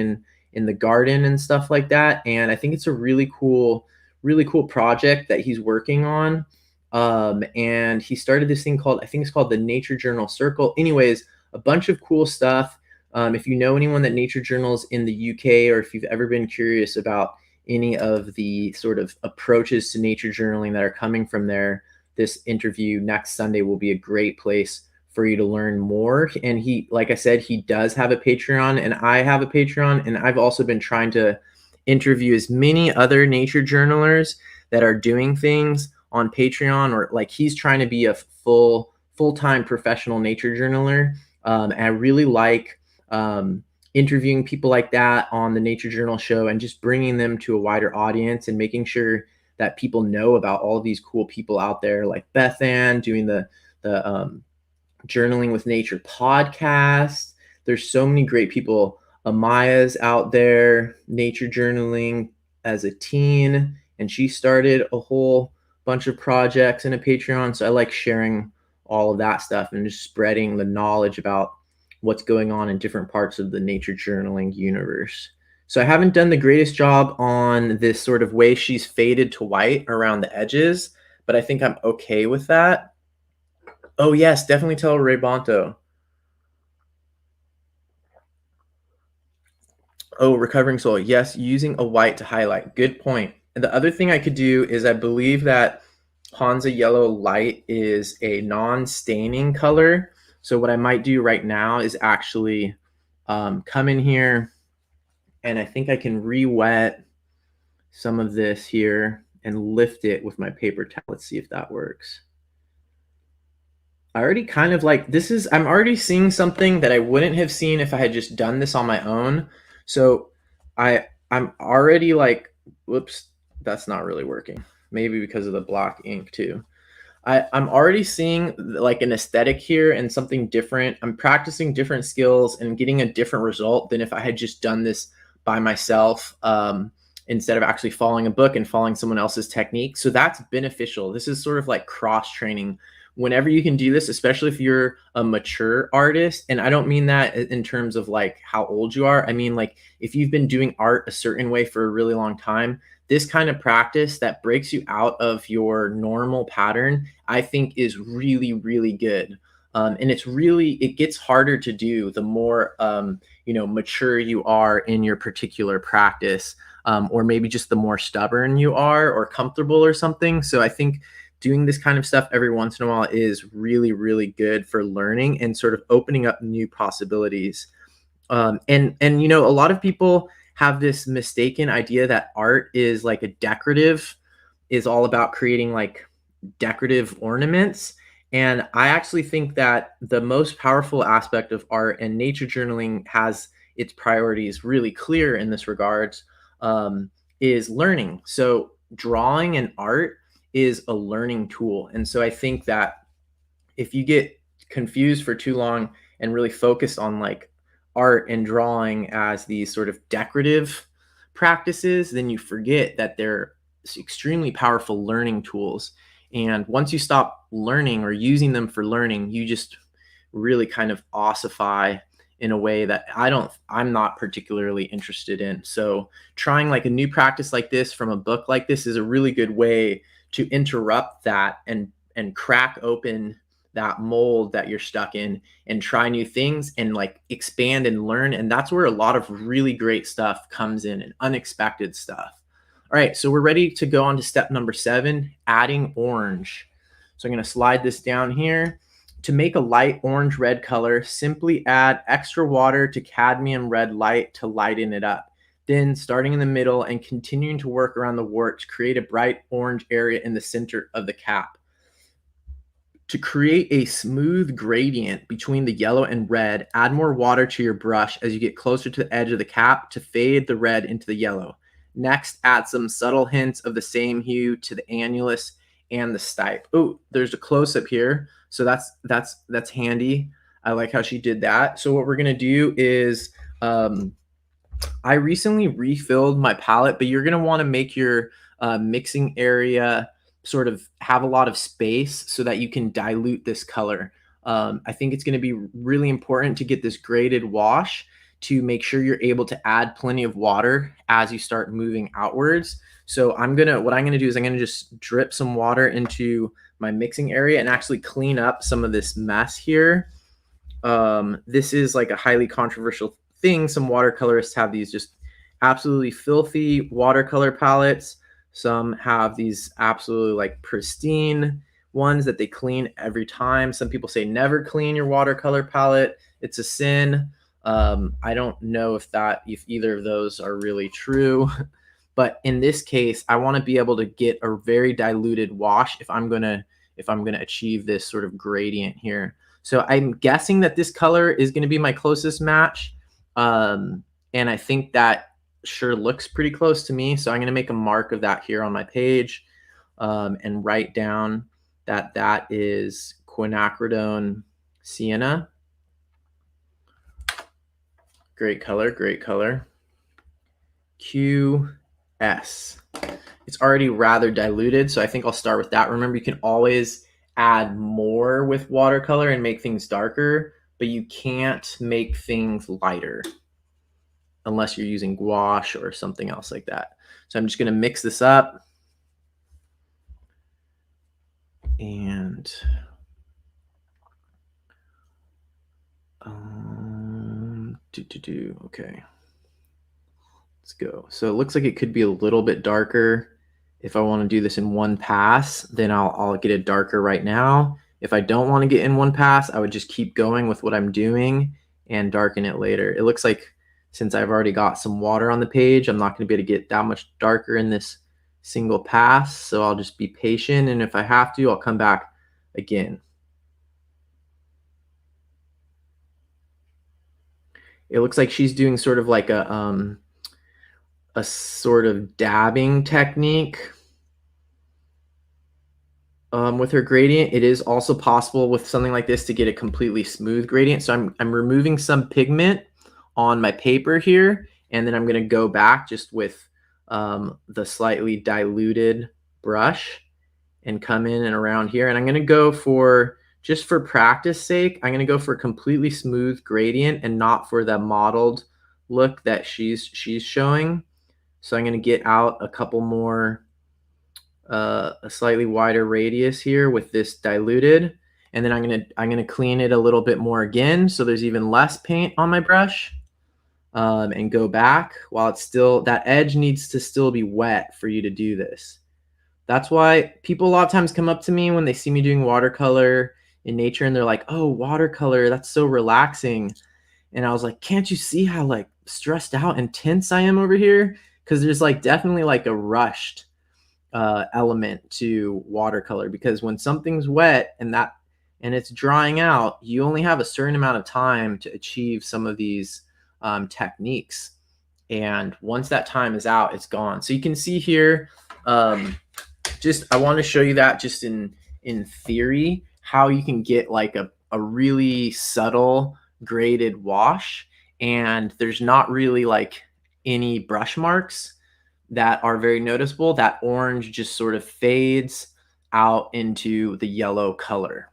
in the garden and stuff like that. And I think it's a really cool project that he's working on. And he started this thing called, I think it's called the Nature Journal Circle. Anyways, a bunch of cool stuff. If you know anyone that nature journals in the UK, or if you've ever been curious about any of the sort of approaches to nature journaling that are coming from there, this interview next Sunday will be a great place for you to learn more. And he, like I said, he does have a Patreon, and I have a Patreon, and I've also been trying to interview as many other nature journalers that are doing things on Patreon, or like he's trying to be a full-time professional nature journaler. And I really like interviewing people like that on the Nature Journal show and just bringing them to a wider audience and making sure that people know about all of these cool people out there, like Bethan doing the Journaling with Nature podcast. There's so many great people. Amaya's out there nature journaling as a teen, and she started a whole bunch of projects in a Patreon. So I like sharing all of that stuff and just spreading the knowledge about what's going on in different parts of the nature journaling universe. So I haven't done the greatest job on this sort of way she's faded to white around the edges, but I think I'm okay with that. Oh yes, definitely tell Ray Bonto. Oh, Recovering Soul. Yes, using a white to highlight. Good point. And the other thing I could do is I believe that Hansa Yellow Light is a non-staining color. So what I might do right now is actually come in here, and I think I can re-wet some of this here and lift it with my paper towel. Let's see if that works. I already kind of like, I'm already seeing something that I wouldn't have seen if I had just done this on my own. So I'm already like, whoops, that's not really working. Maybe because of the black ink too. I'm already seeing like an aesthetic here and something different. I'm practicing different skills and getting a different result than if I had just done this by myself, instead of actually following a book and following someone else's technique. So that's beneficial. This is sort of like cross training. Whenever you can do this, especially if you're a mature artist, and I don't mean that in terms of like how old you are. I mean, like if you've been doing art a certain way for a really long time, this kind of practice that breaks you out of your normal pattern, I think is really, really good. And it gets harder to do the more, mature you are in your particular practice, or maybe just the more stubborn you are or comfortable or something. So I think doing this kind of stuff every once in a while is really, really good for learning and sort of opening up new possibilities. And a lot of people have this mistaken idea that art is like is all about creating like decorative ornaments. And I actually think that the most powerful aspect of art, and nature journaling has its priorities really clear in this regards, is learning. So drawing and art is a learning tool. And so I think that if you get confused for too long and really focused on like art and drawing as these sort of decorative practices, then you forget that they're extremely powerful learning tools. And once you stop learning or using them for learning, you just really kind of ossify in a way that I'm not particularly interested in. So trying like a new practice like this from a book like this is a really good way to interrupt that and crack open that mold that you're stuck in and try new things and like expand and learn. And that's where a lot of really great stuff comes in, and unexpected stuff. All right, so we're ready to go on to step number 7, adding orange. So I'm going to slide this down here. To make a light orange-red color, simply add extra water to cadmium red light to lighten it up. Then, starting in the middle and continuing to work around the warts, create a bright orange area in the center of the cap. To create a smooth gradient between the yellow and red, add more water to your brush as you get closer to the edge of the cap to fade the red into the yellow. Next, add some subtle hints of the same hue to the annulus and the stipe. Oh, there's a close-up here. So that's handy. I like how she did that. So what we're going to do is I recently refilled my palette, but you're going to want to make your mixing area sort of have a lot of space so that you can dilute this color. I think it's going to be really important to get this graded wash to make sure you're able to add plenty of water as you start moving outwards. So what I'm going to do is I'm going to just drip some water into my mixing area and actually clean up some of this mess here. This is like a highly controversial thing. Some watercolorists have these just absolutely filthy watercolor palettes. Some have these absolutely like pristine ones that they clean every time. Some people say never clean your watercolor palette. It's a sin. I don't know if either of those are really true, but in this case, I want to be able to get a very diluted wash if I'm gonna achieve this sort of gradient here. So I'm guessing that this color is going to be my closest match. And I think that sure looks pretty close to me. So I'm going to make a mark of that here on my page and write down that that is quinacridone sienna. Great color, great color. QS. It's already rather diluted, so I think I'll start with that. Remember, you can always add more with watercolor and make things darker, but you can't make things lighter unless you're using gouache or something else like that. So I'm just going to mix this up. And okay. Let's go. So it looks like it could be a little bit darker. If I want to do this in one pass, then I'll get it darker right now. If I don't want to get in one pass, I would just keep going with what I'm doing and darken it later. It looks like since I've already got some water on the page, I'm not going to be able to get that much darker in this single pass. So I'll just be patient. And if I have to, I'll come back again. It looks like she's doing sort of like a sort of dabbing technique with her gradient. It is also possible with something like this to get a completely smooth gradient. So I'm removing some pigment on my paper here, and then I'm going to go back just with the slightly diluted brush and come in and around here. And I'm going to go for, just for practice sake, I'm going to go for a completely smooth gradient and not for the modeled look that she's showing. So I'm going to get out a couple more, a slightly wider radius here with this diluted. And then I'm going to clean it a little bit more again, so there's even less paint on my brush, and go back while it's still, that edge needs to still be wet for you to do this. That's why people a lot of times come up to me when they see me doing watercolor in nature and they're like, oh, watercolor, that's so relaxing. And I was like, can't you see how like stressed out and tense I am over here? Because there's like definitely like a rushed element to watercolor, because when something's wet and it's drying out, you only have a certain amount of time to achieve some of these techniques. And once that time is out, it's gone. So you can see here, I want to show you that just in theory, how you can get like a really subtle graded wash, and there's not really like any brush marks that are very noticeable. That orange just sort of fades out into the yellow color.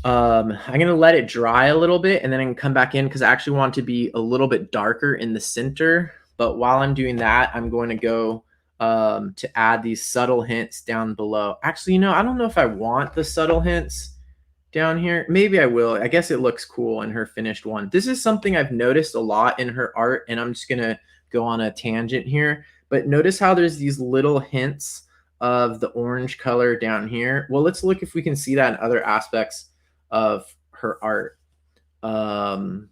I'm going to let it dry a little bit, and then I can come back in because I actually want it to be a little bit darker in the center. But while I'm doing that, I'm going to go to add these subtle hints down below. Actually, I don't know if I want the subtle hints down here. Maybe I will. I guess it looks cool in her finished one. This is something I've noticed a lot in her art, and I'm just going to go on a tangent here. But notice how there's these little hints of the orange color down here. Well, let's look if we can see that in other aspects of her art. Because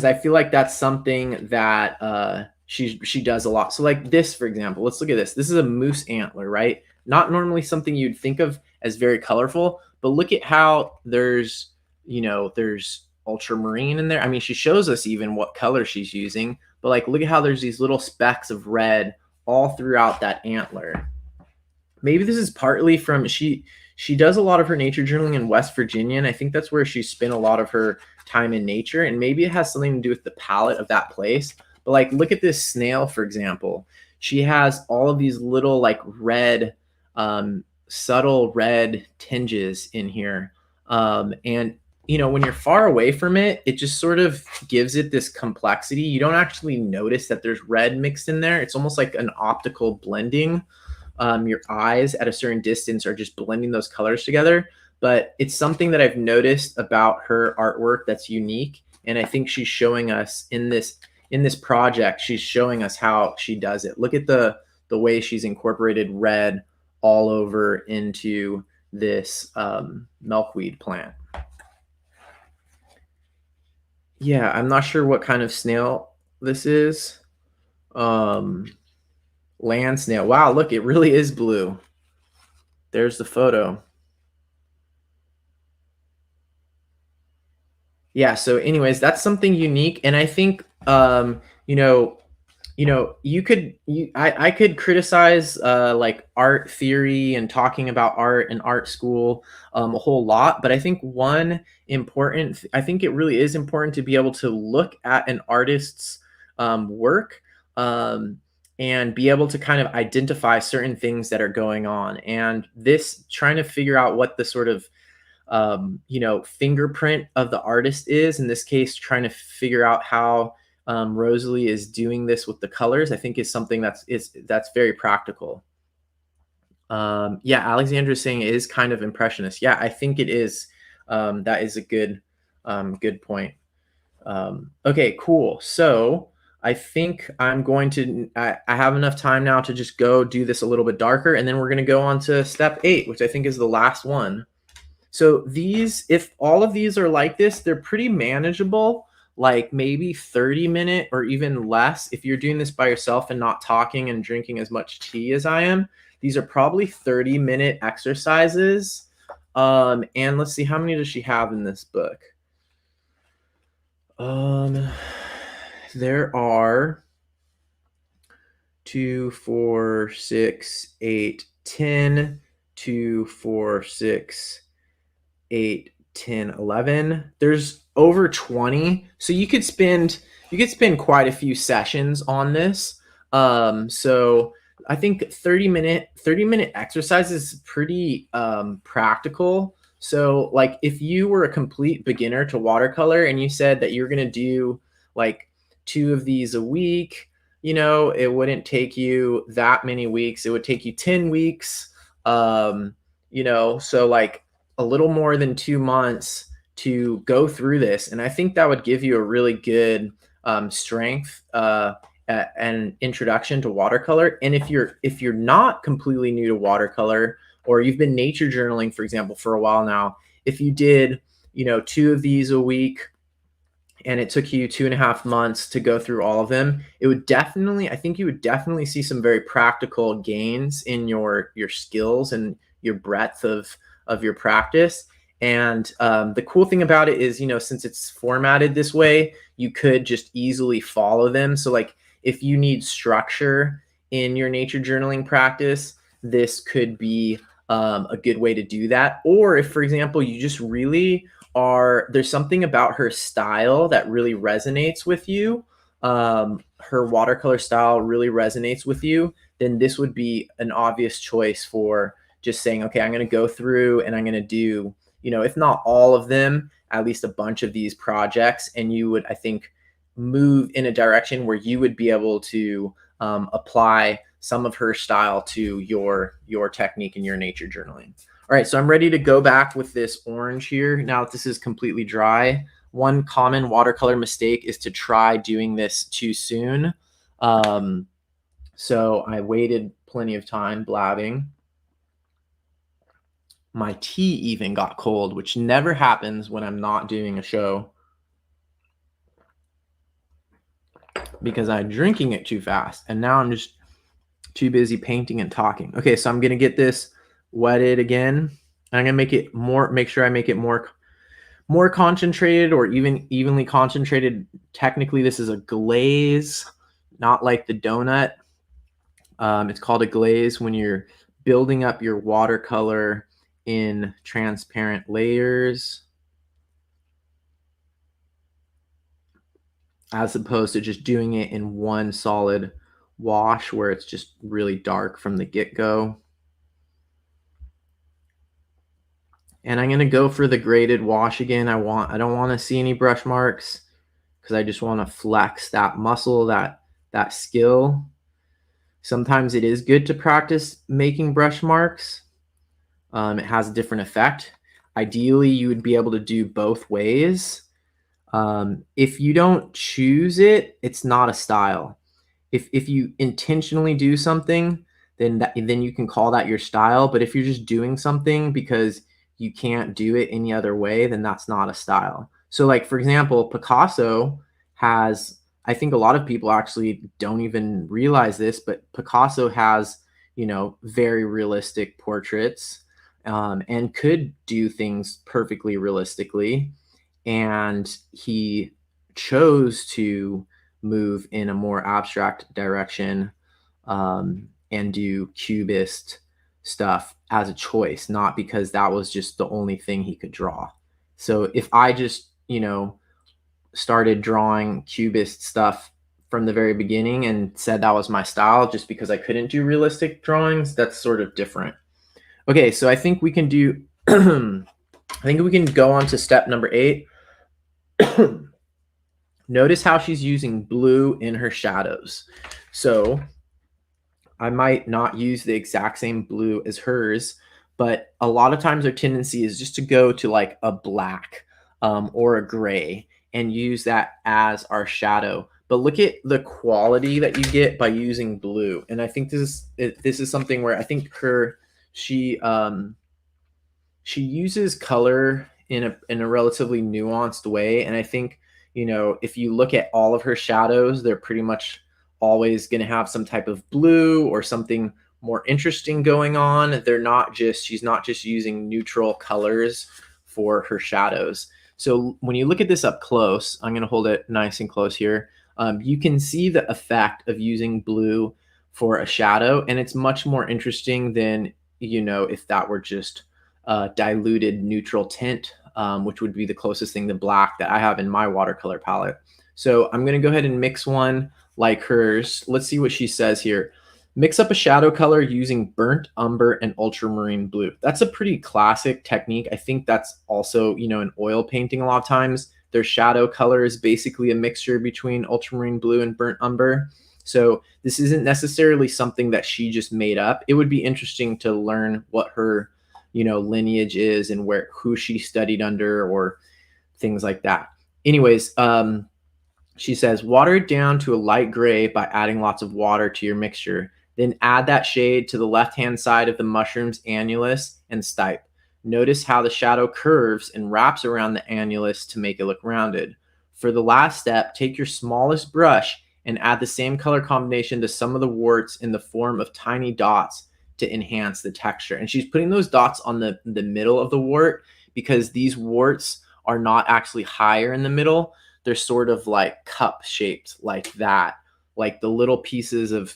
I feel like that's something that she does a lot. So like this, for example, let's look at this. This is a moose antler, right? Not normally something you'd think of as very colorful, but look at how there's ultramarine in there. I mean, she shows us even what color she's using, but like look at how there's these little specks of red all throughout that antler. Maybe this is partly from she does a lot of her nature journaling in West Virginia, and I think that's where she spent a lot of her time in nature, and maybe it has something to do with the palette of that place. But like look at this snail, for example. She has all of these little like red subtle red tinges in here, and you know, when you're far away from it, it just sort of gives it this complexity. You don't actually notice that there's red mixed in there. It's almost like an optical blending. Your eyes at a certain distance are just blending those colors together. But it's something that I've noticed about her artwork that's unique. And I think she's showing us in this project, she's showing us how she does it. Look at the way she's incorporated red all over into this milkweed plant. Yeah, I'm not sure what kind of snail this is. Land snail. Wow, look, it really is blue. There's the photo. Yeah, so anyways, that's something unique. And I think I could criticize like art theory and talking about art and art school a whole lot, but I think I think it really is important to be able to look at an artist's work and be able to kind of identify certain things that are going on. And this trying to figure out what the sort of fingerprint of the artist is, in this case, trying to figure out how Rosalie is doing this with the colors, I think is something that's very practical. Yeah, Alexandra is saying it is kind of impressionist. Yeah, I think it is. That is a good point. Okay, cool. So I think I'm going to, I have enough time now to just go do this a little bit darker, and then we're going to go on to step 8, which I think is the last one. So these, if all of these are like this, they're pretty manageable, like maybe 30-minute or even less. If you're doing this by yourself and not talking and drinking as much tea as I am, these are probably 30-minute exercises. And let's see, how many does she have in this book? There are 2, 4, 6, 8, 10, 2, 4, 6, 8, 10, 11. There's over 20. So you could spend quite a few sessions on this. So I think 30-minute exercise is pretty practical. So like if you were a complete beginner to watercolor and you said that you're going to do like 2 of these a week, it wouldn't take you that many weeks. It would take you 10 weeks. So like a little more than 2 months to go through this. And I think that would give you a really good strength and introduction to watercolor. And if you're not completely new to watercolor, or you've been nature journaling, for example, for a while now, if you did, 2 of these a week, and it took you 2.5 months to go through all of them, I think you would definitely see some very practical gains in your skills and your breadth of your practice. And the cool thing about it is, since it's formatted this way, you could just easily follow them. So like if you need structure in your nature journaling practice, this could be a good way to do that. Or if, for example, you just really there's something about her style that really resonates with you, her watercolor style really resonates with you, then this would be an obvious choice for just saying, okay, I'm going to go through and I'm going to do, if not all of them, at least a bunch of these projects. And you would, I think, move in a direction where you would be able to apply some of her style to your technique and your nature journaling. All right, so I'm ready to go back with this orange here. Now that this is completely dry, one common watercolor mistake is to try doing this too soon. So I waited plenty of time blabbing. My tea even got cold, which never happens when I'm not doing a show, because I'm drinking it too fast. And now I'm just too busy painting and talking. Okay, so I'm going to get this wetted again. I'm going to make sure I make it more more concentrated or even evenly concentrated. Technically, this is a glaze, not like the donut. It's called a glaze when you're building up your watercolor in transparent layers, as opposed to just doing it in one solid wash where it's just really dark from the get-go. And I'm going to go for the graded wash again. I don't want to see any brush marks because I just want to flex that muscle, that skill. Sometimes it is good to practice making brush marks. It has a different effect. Ideally, you would be able to do both ways. If you don't choose it, it's not a style. If you intentionally do something, then you can call that your style. But if you're just doing something because you can't do it any other way, then that's not a style. So like, for example, Picasso has, I think a lot of people actually don't even realize this, but Picasso has, very realistic portraits, and could do things perfectly realistically. And he chose to move in a more abstract direction, and do cubist stuff as a choice, not because that was just the only thing he could draw. So if I just, started drawing cubist stuff from the very beginning and said that was my style just because I couldn't do realistic drawings, that's sort of different. Okay, so I think we can do, I think we can go on to step number 8. Notice how she's using blue in her shadows. So I might not use the exact same blue as hers, but a lot of times our tendency is just to go to like a black, or a gray, and use that as our shadow. But look at the quality that you get by using blue. And I think this is something where I think she uses color in a relatively nuanced way. And I think, if you look at all of her shadows, they're pretty much always going to have some type of blue or something more interesting going on. She's not just using neutral colors for her shadows. So when you look at this up close, I'm going to hold it nice and close here. You can see the effect of using blue for a shadow, and it's much more interesting than, if that were just diluted neutral tint, which would be the closest thing to black that I have in my watercolor palette. So I'm going to go ahead and mix one like hers. Let's see what she says here. Mix up a shadow color using burnt umber and ultramarine blue. That's a pretty classic technique. I think that's also, in oil painting a lot of times, their shadow color is basically a mixture between ultramarine blue and burnt umber. So this isn't necessarily something that she just made up. It would be interesting to learn what her, lineage is and who she studied under or things like that. Anyways, she says, water it down to a light gray by adding lots of water to your mixture. Then add that shade to the left-hand side of the mushroom's annulus and stipe. Notice how the shadow curves and wraps around the annulus to make it look rounded. For the last step, take your smallest brush and add the same color combination to some of the warts in the form of tiny dots to enhance the texture. And she's putting those dots on the middle of the wart because these warts are not actually higher in the middle. They're sort of like cup shaped like that, like the little pieces of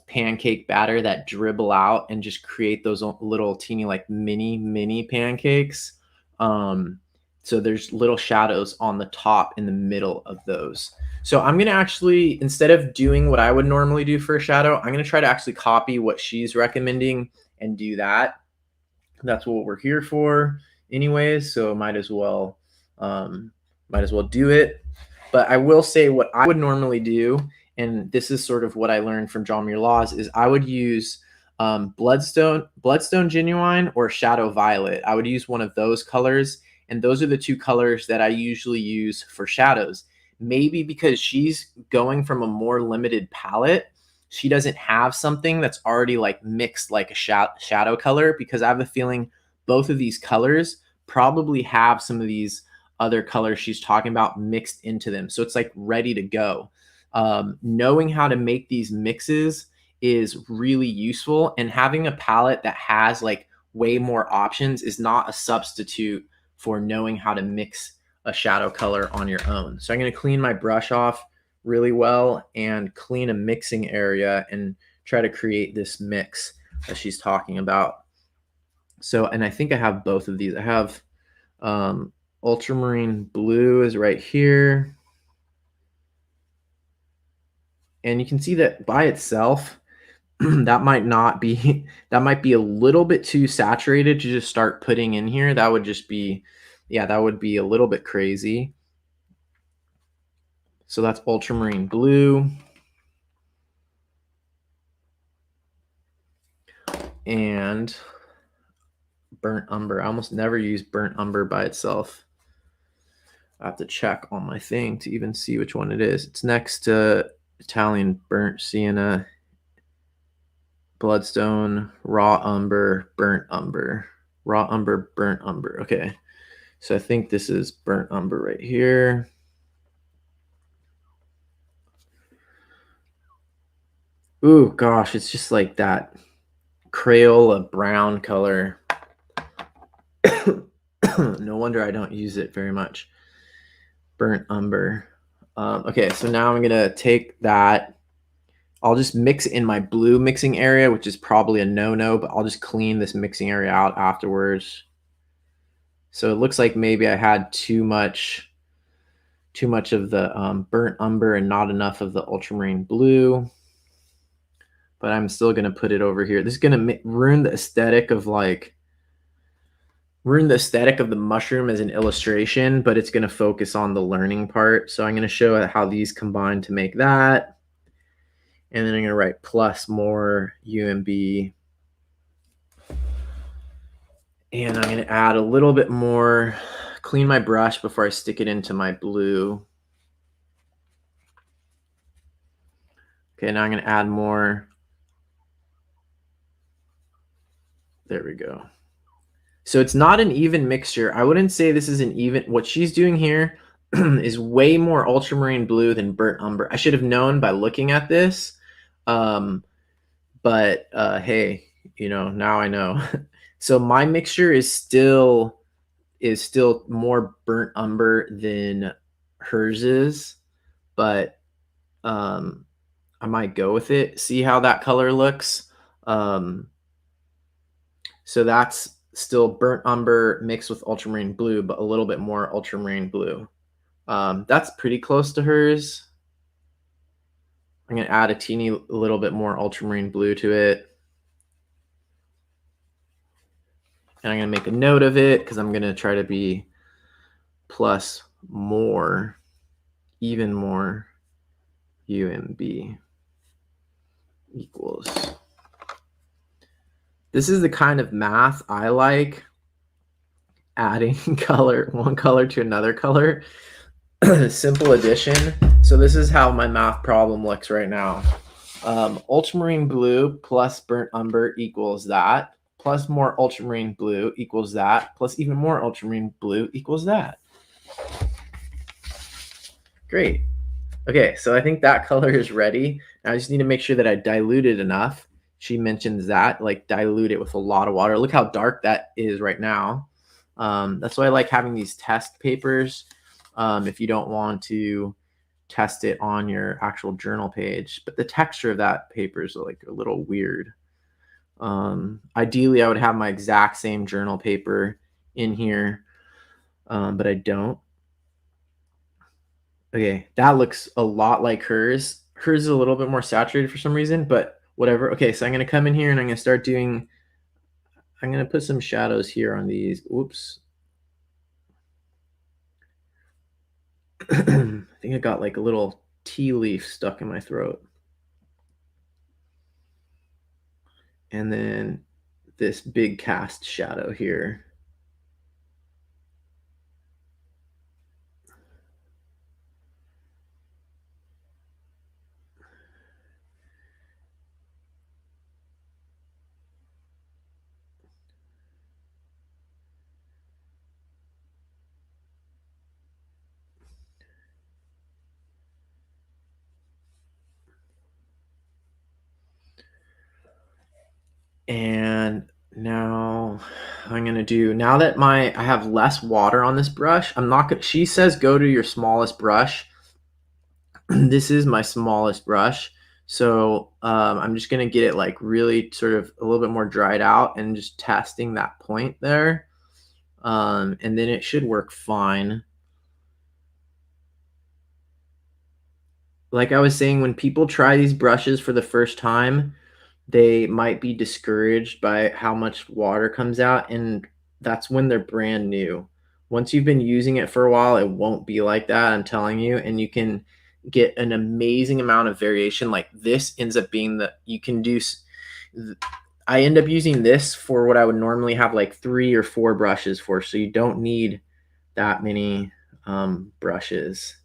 pancake batter that dribble out and just create those little teeny like mini pancakes. So there's little shadows on the top in the middle of those. So I'm going to actually, instead of doing what I would normally do for a shadow, I'm going to try to actually copy what she's recommending and do that. That's what we're here for anyways. So might as well do it. But I will say what I would normally do, and this is sort of what I learned from John Muir Laws, is I would use Bloodstone Genuine or Shadow Violet. I would use one of those colors, and those are the two colors that I usually use for shadows. Maybe because she's going from a more limited palette, she doesn't have something that's already like mixed like a shadow color, because I have a feeling both of these colors probably have some of these other colors she's talking about mixed into them. So it's like ready to go. Knowing how to make these mixes is really useful, and having a palette that has like way more options is not a substitute for knowing how to mix a shadow color on your own. So I'm going to clean my brush off really well and clean a mixing area and try to create this mix that she's talking about. So, and I think I have both of these. I have ultramarine blue is right here. And you can see that by itself, that might be a little bit too saturated to just start putting in here. That would just be, yeah, that would be a little bit crazy. So that's ultramarine blue. And burnt umber. I almost never use burnt umber by itself. I have to check on my thing to even see which one it is. It's next to Italian burnt sienna, bloodstone, raw umber, burnt umber. Raw umber, burnt umber. Okay. So I think this is burnt umber right here. Ooh, gosh, it's just like that Crayola brown color. No wonder I don't use it very much. Burnt umber. Okay, so now I'm gonna take that. I'll just mix in my blue mixing area, which is probably a no-no, but I'll just clean this mixing area out afterwards. So it looks like maybe I had too much of the burnt umber and not enough of the ultramarine blue. But I'm still gonna put it over here. This is gonna ruin the aesthetic of the mushroom as an illustration, but it's going to focus on the learning part. So I'm going to show how these combine to make that. And then I'm going to write plus more UMB. And I'm going to add a little bit more, clean my brush before I stick it into my blue. Okay, now I'm going to add more. There we go. So it's not an even mixture. I wouldn't say this is an even. What she's doing here is way more ultramarine blue than burnt umber. I should have known by looking at this. But hey, now I know. So my mixture is still more burnt umber than hers is, but I might go with it. See how that color looks. So that's still burnt umber mixed with ultramarine blue, but a little bit more ultramarine blue. That's pretty close to hers. I'm going to add a teeny little bit more ultramarine blue to it. And I'm going to make a note of it because I'm going to try to be plus more, even more UMB equals. This is the kind of math I like, adding one color to another color. Simple addition. So this is how my math problem looks right now. Ultramarine blue plus burnt umber equals that, plus more ultramarine blue equals that, plus even more ultramarine blue equals that. Great. Okay, so I think that color is ready. I just need to make sure that I dilute it enough. She mentions that, like dilute it with a lot of water. Look how dark that is right now. That's why I like having these test papers. If you don't want to test it on your actual journal page, but the texture of that paper is like a little weird. Ideally, I would have my exact same journal paper in here, but I don't. Okay, that looks a lot like hers. Hers is a little bit more saturated for some reason, but whatever. Okay, so I'm going to come in here and I'm going to start doing, I'm going to put some shadows here on these. Whoops. I think I got like a little tea leaf stuck in my throat. And then this big cast shadow here. And now I'm gonna do now that I have less water on this brush. I'm not gonna. She says go to your smallest brush. This is my smallest brush, so I'm just gonna get it like really sort of a little bit more dried out and just testing that point there, and then it should work fine. Like I was saying, when people try these brushes for the first time, they might be discouraged by how much water comes out, and that's when they're brand new. Once you've been using it for a while, it won't be like that, I'm telling you, and you can get an amazing amount of variation. Like this ends up being you can do I end up using this for what I would normally have like 3 or 4 brushes for, so you don't need that many brushes.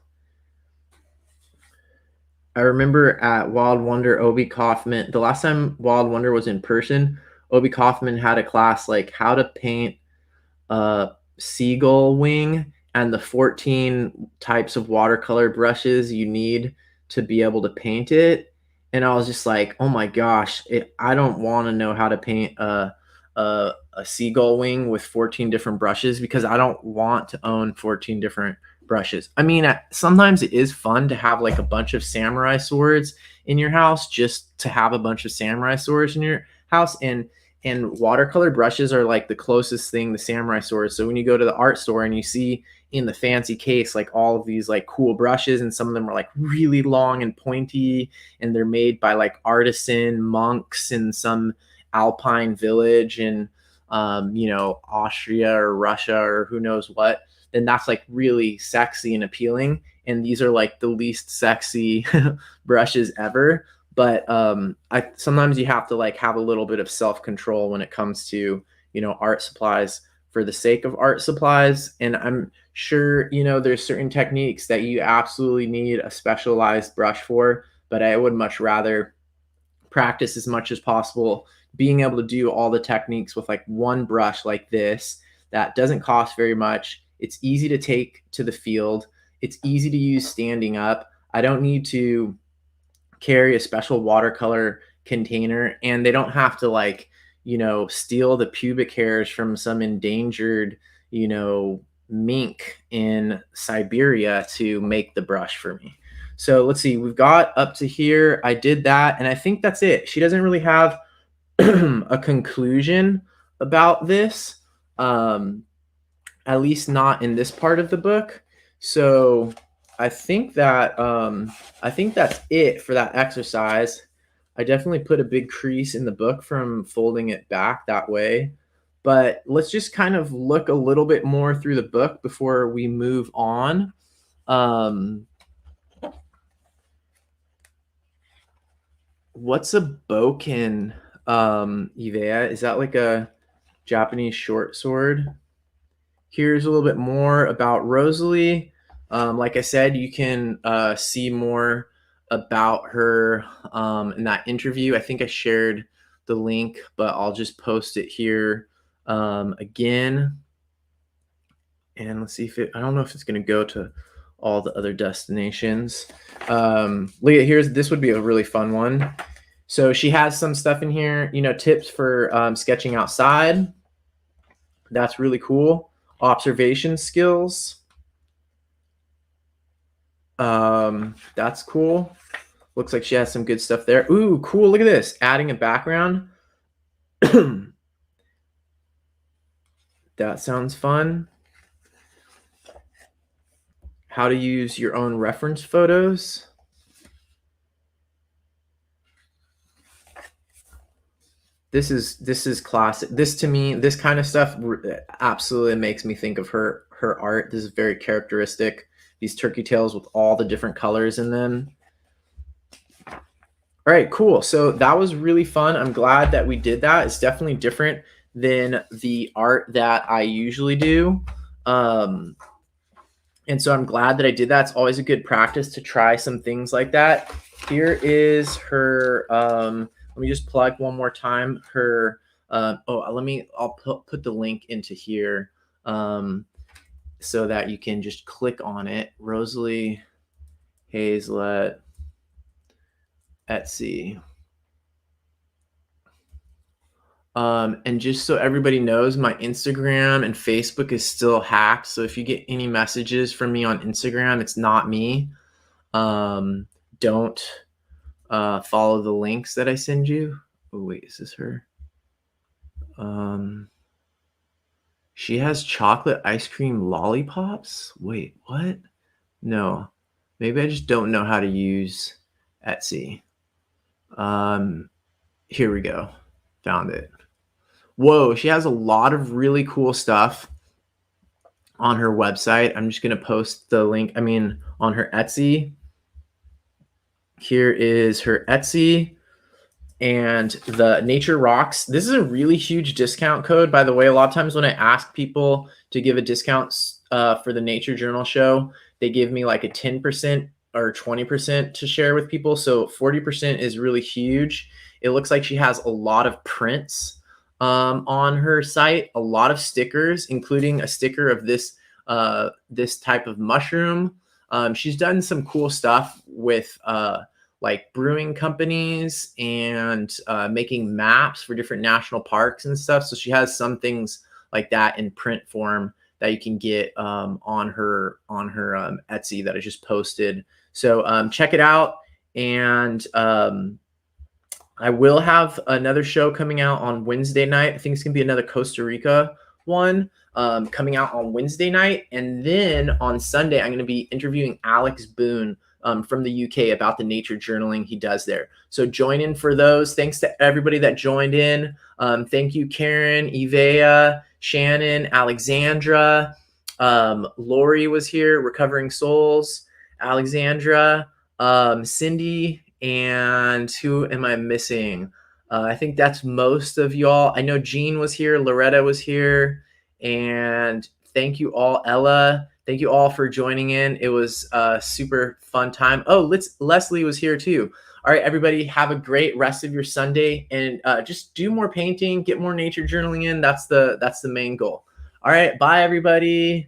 I remember at Wild Wonder, Obi Kaufman, the last time Wild Wonder was in person, Obi Kaufman had a class like how to paint a seagull wing and the 14 types of watercolor brushes you need to be able to paint it. And I was just like, oh my gosh, I don't want to know how to paint a seagull wing with 14 different brushes because I don't want to own 14 different brushes. I mean, sometimes it is fun to have like a bunch of samurai swords in your house, just to have a bunch of samurai swords in your house. And watercolor brushes are like the closest thing to samurai swords. So when you go to the art store and you see in the fancy case like all of these like cool brushes, and some of them are like really long and pointy, and they're made by like artisan monks in some alpine village in Austria or Russia or who knows what, then that's like really sexy and appealing. And these are like the least sexy brushes ever. But I sometimes you have to like have a little bit of self-control when it comes to art supplies for the sake of art supplies. And I'm sure there's certain techniques that you absolutely need a specialized brush for, but I would much rather practice as much as possible being able to do all the techniques with like one brush like this that doesn't cost very much. It's easy to take to the field. It's easy to use standing up. I don't need to carry a special watercolor container, and they don't have to like steal the pubic hairs from some endangered mink in Siberia to make the brush for me. So let's see, we've got up to here. I did that, and I think that's it. She doesn't really have a conclusion about this, at least not in this part of the book. So I think that's it for that exercise. I definitely put a big crease in the book from folding it back that way. But let's just kind of look a little bit more through the book before we move on. What's a bokken, Ivea? Is that like a Japanese short sword? Here's a little bit more about Rosalie. Like I said, you can see more about her in that interview. I think I shared the link, but I'll just post it here again. And let's see if I don't know if it's going to go to all the other destinations. Look at this would be a really fun one. So she has some stuff in here, tips for sketching outside. That's really cool. Observation skills. That's cool. Looks like she has some good stuff there. Ooh, cool. Look at this. Adding a background. That sounds fun. How to use your own reference photos. This is classic. This to me, this kind of stuff absolutely makes me think of her art. This is very characteristic. These turkey tails with all the different colors in them. All right, cool. So that was really fun. I'm glad that we did that. It's definitely different than the art that I usually do. And so I'm glad that I did that. It's always a good practice to try some things like that. Here is her, let me just plug one more time her, I'll put the link into here so that you can just click on it. Rosalie Haizlett, Etsy. And just so everybody knows, my Instagram and Facebook is still hacked. So if you get any messages from me on Instagram, it's not me. Don't follow the links that I send you. Oh, wait, is this her? She has chocolate ice cream lollipops. Wait, what? No, maybe I just don't know how to use Etsy. Here we go. Found it. Whoa, she has a lot of really cool stuff on her website. I'm just going to post the link. On her Etsy. Here is her Etsy and the Nature Rocks. This is a really huge discount code, by the way. A lot of times when I ask people to give a discount for the Nature Journal show, they give me like a 10% or 20% to share with people. So 40% is really huge. It looks like she has a lot of prints on her site, a lot of stickers, including a sticker of this type of mushroom. She's done some cool stuff with like brewing companies and making maps for different national parks and stuff. So she has some things like that in print form that you can get on her Etsy that I just posted. So check it out. And I will have another show coming out on Wednesday night. I think it's going to be another Costa Rica one coming out on Wednesday night. And then on Sunday, I'm going to be interviewing Alex Boone from the UK about the nature journaling he does there. So join in for those. Thanks to everybody that joined in. Thank you, Karen, Ivea, Shannon, Alexandra. Laurie was here, Recovering Souls, Alexandra, Cindy, and who am I missing? I think that's most of y'all. I know Jean was here, Loretta was here, and thank you all, Ella. Thank you all for joining in. It was a super fun time. Oh, Leslie was here too. All right, everybody, have a great rest of your Sunday, and just do more painting, get more nature journaling in. That's the main goal. All right, bye, everybody.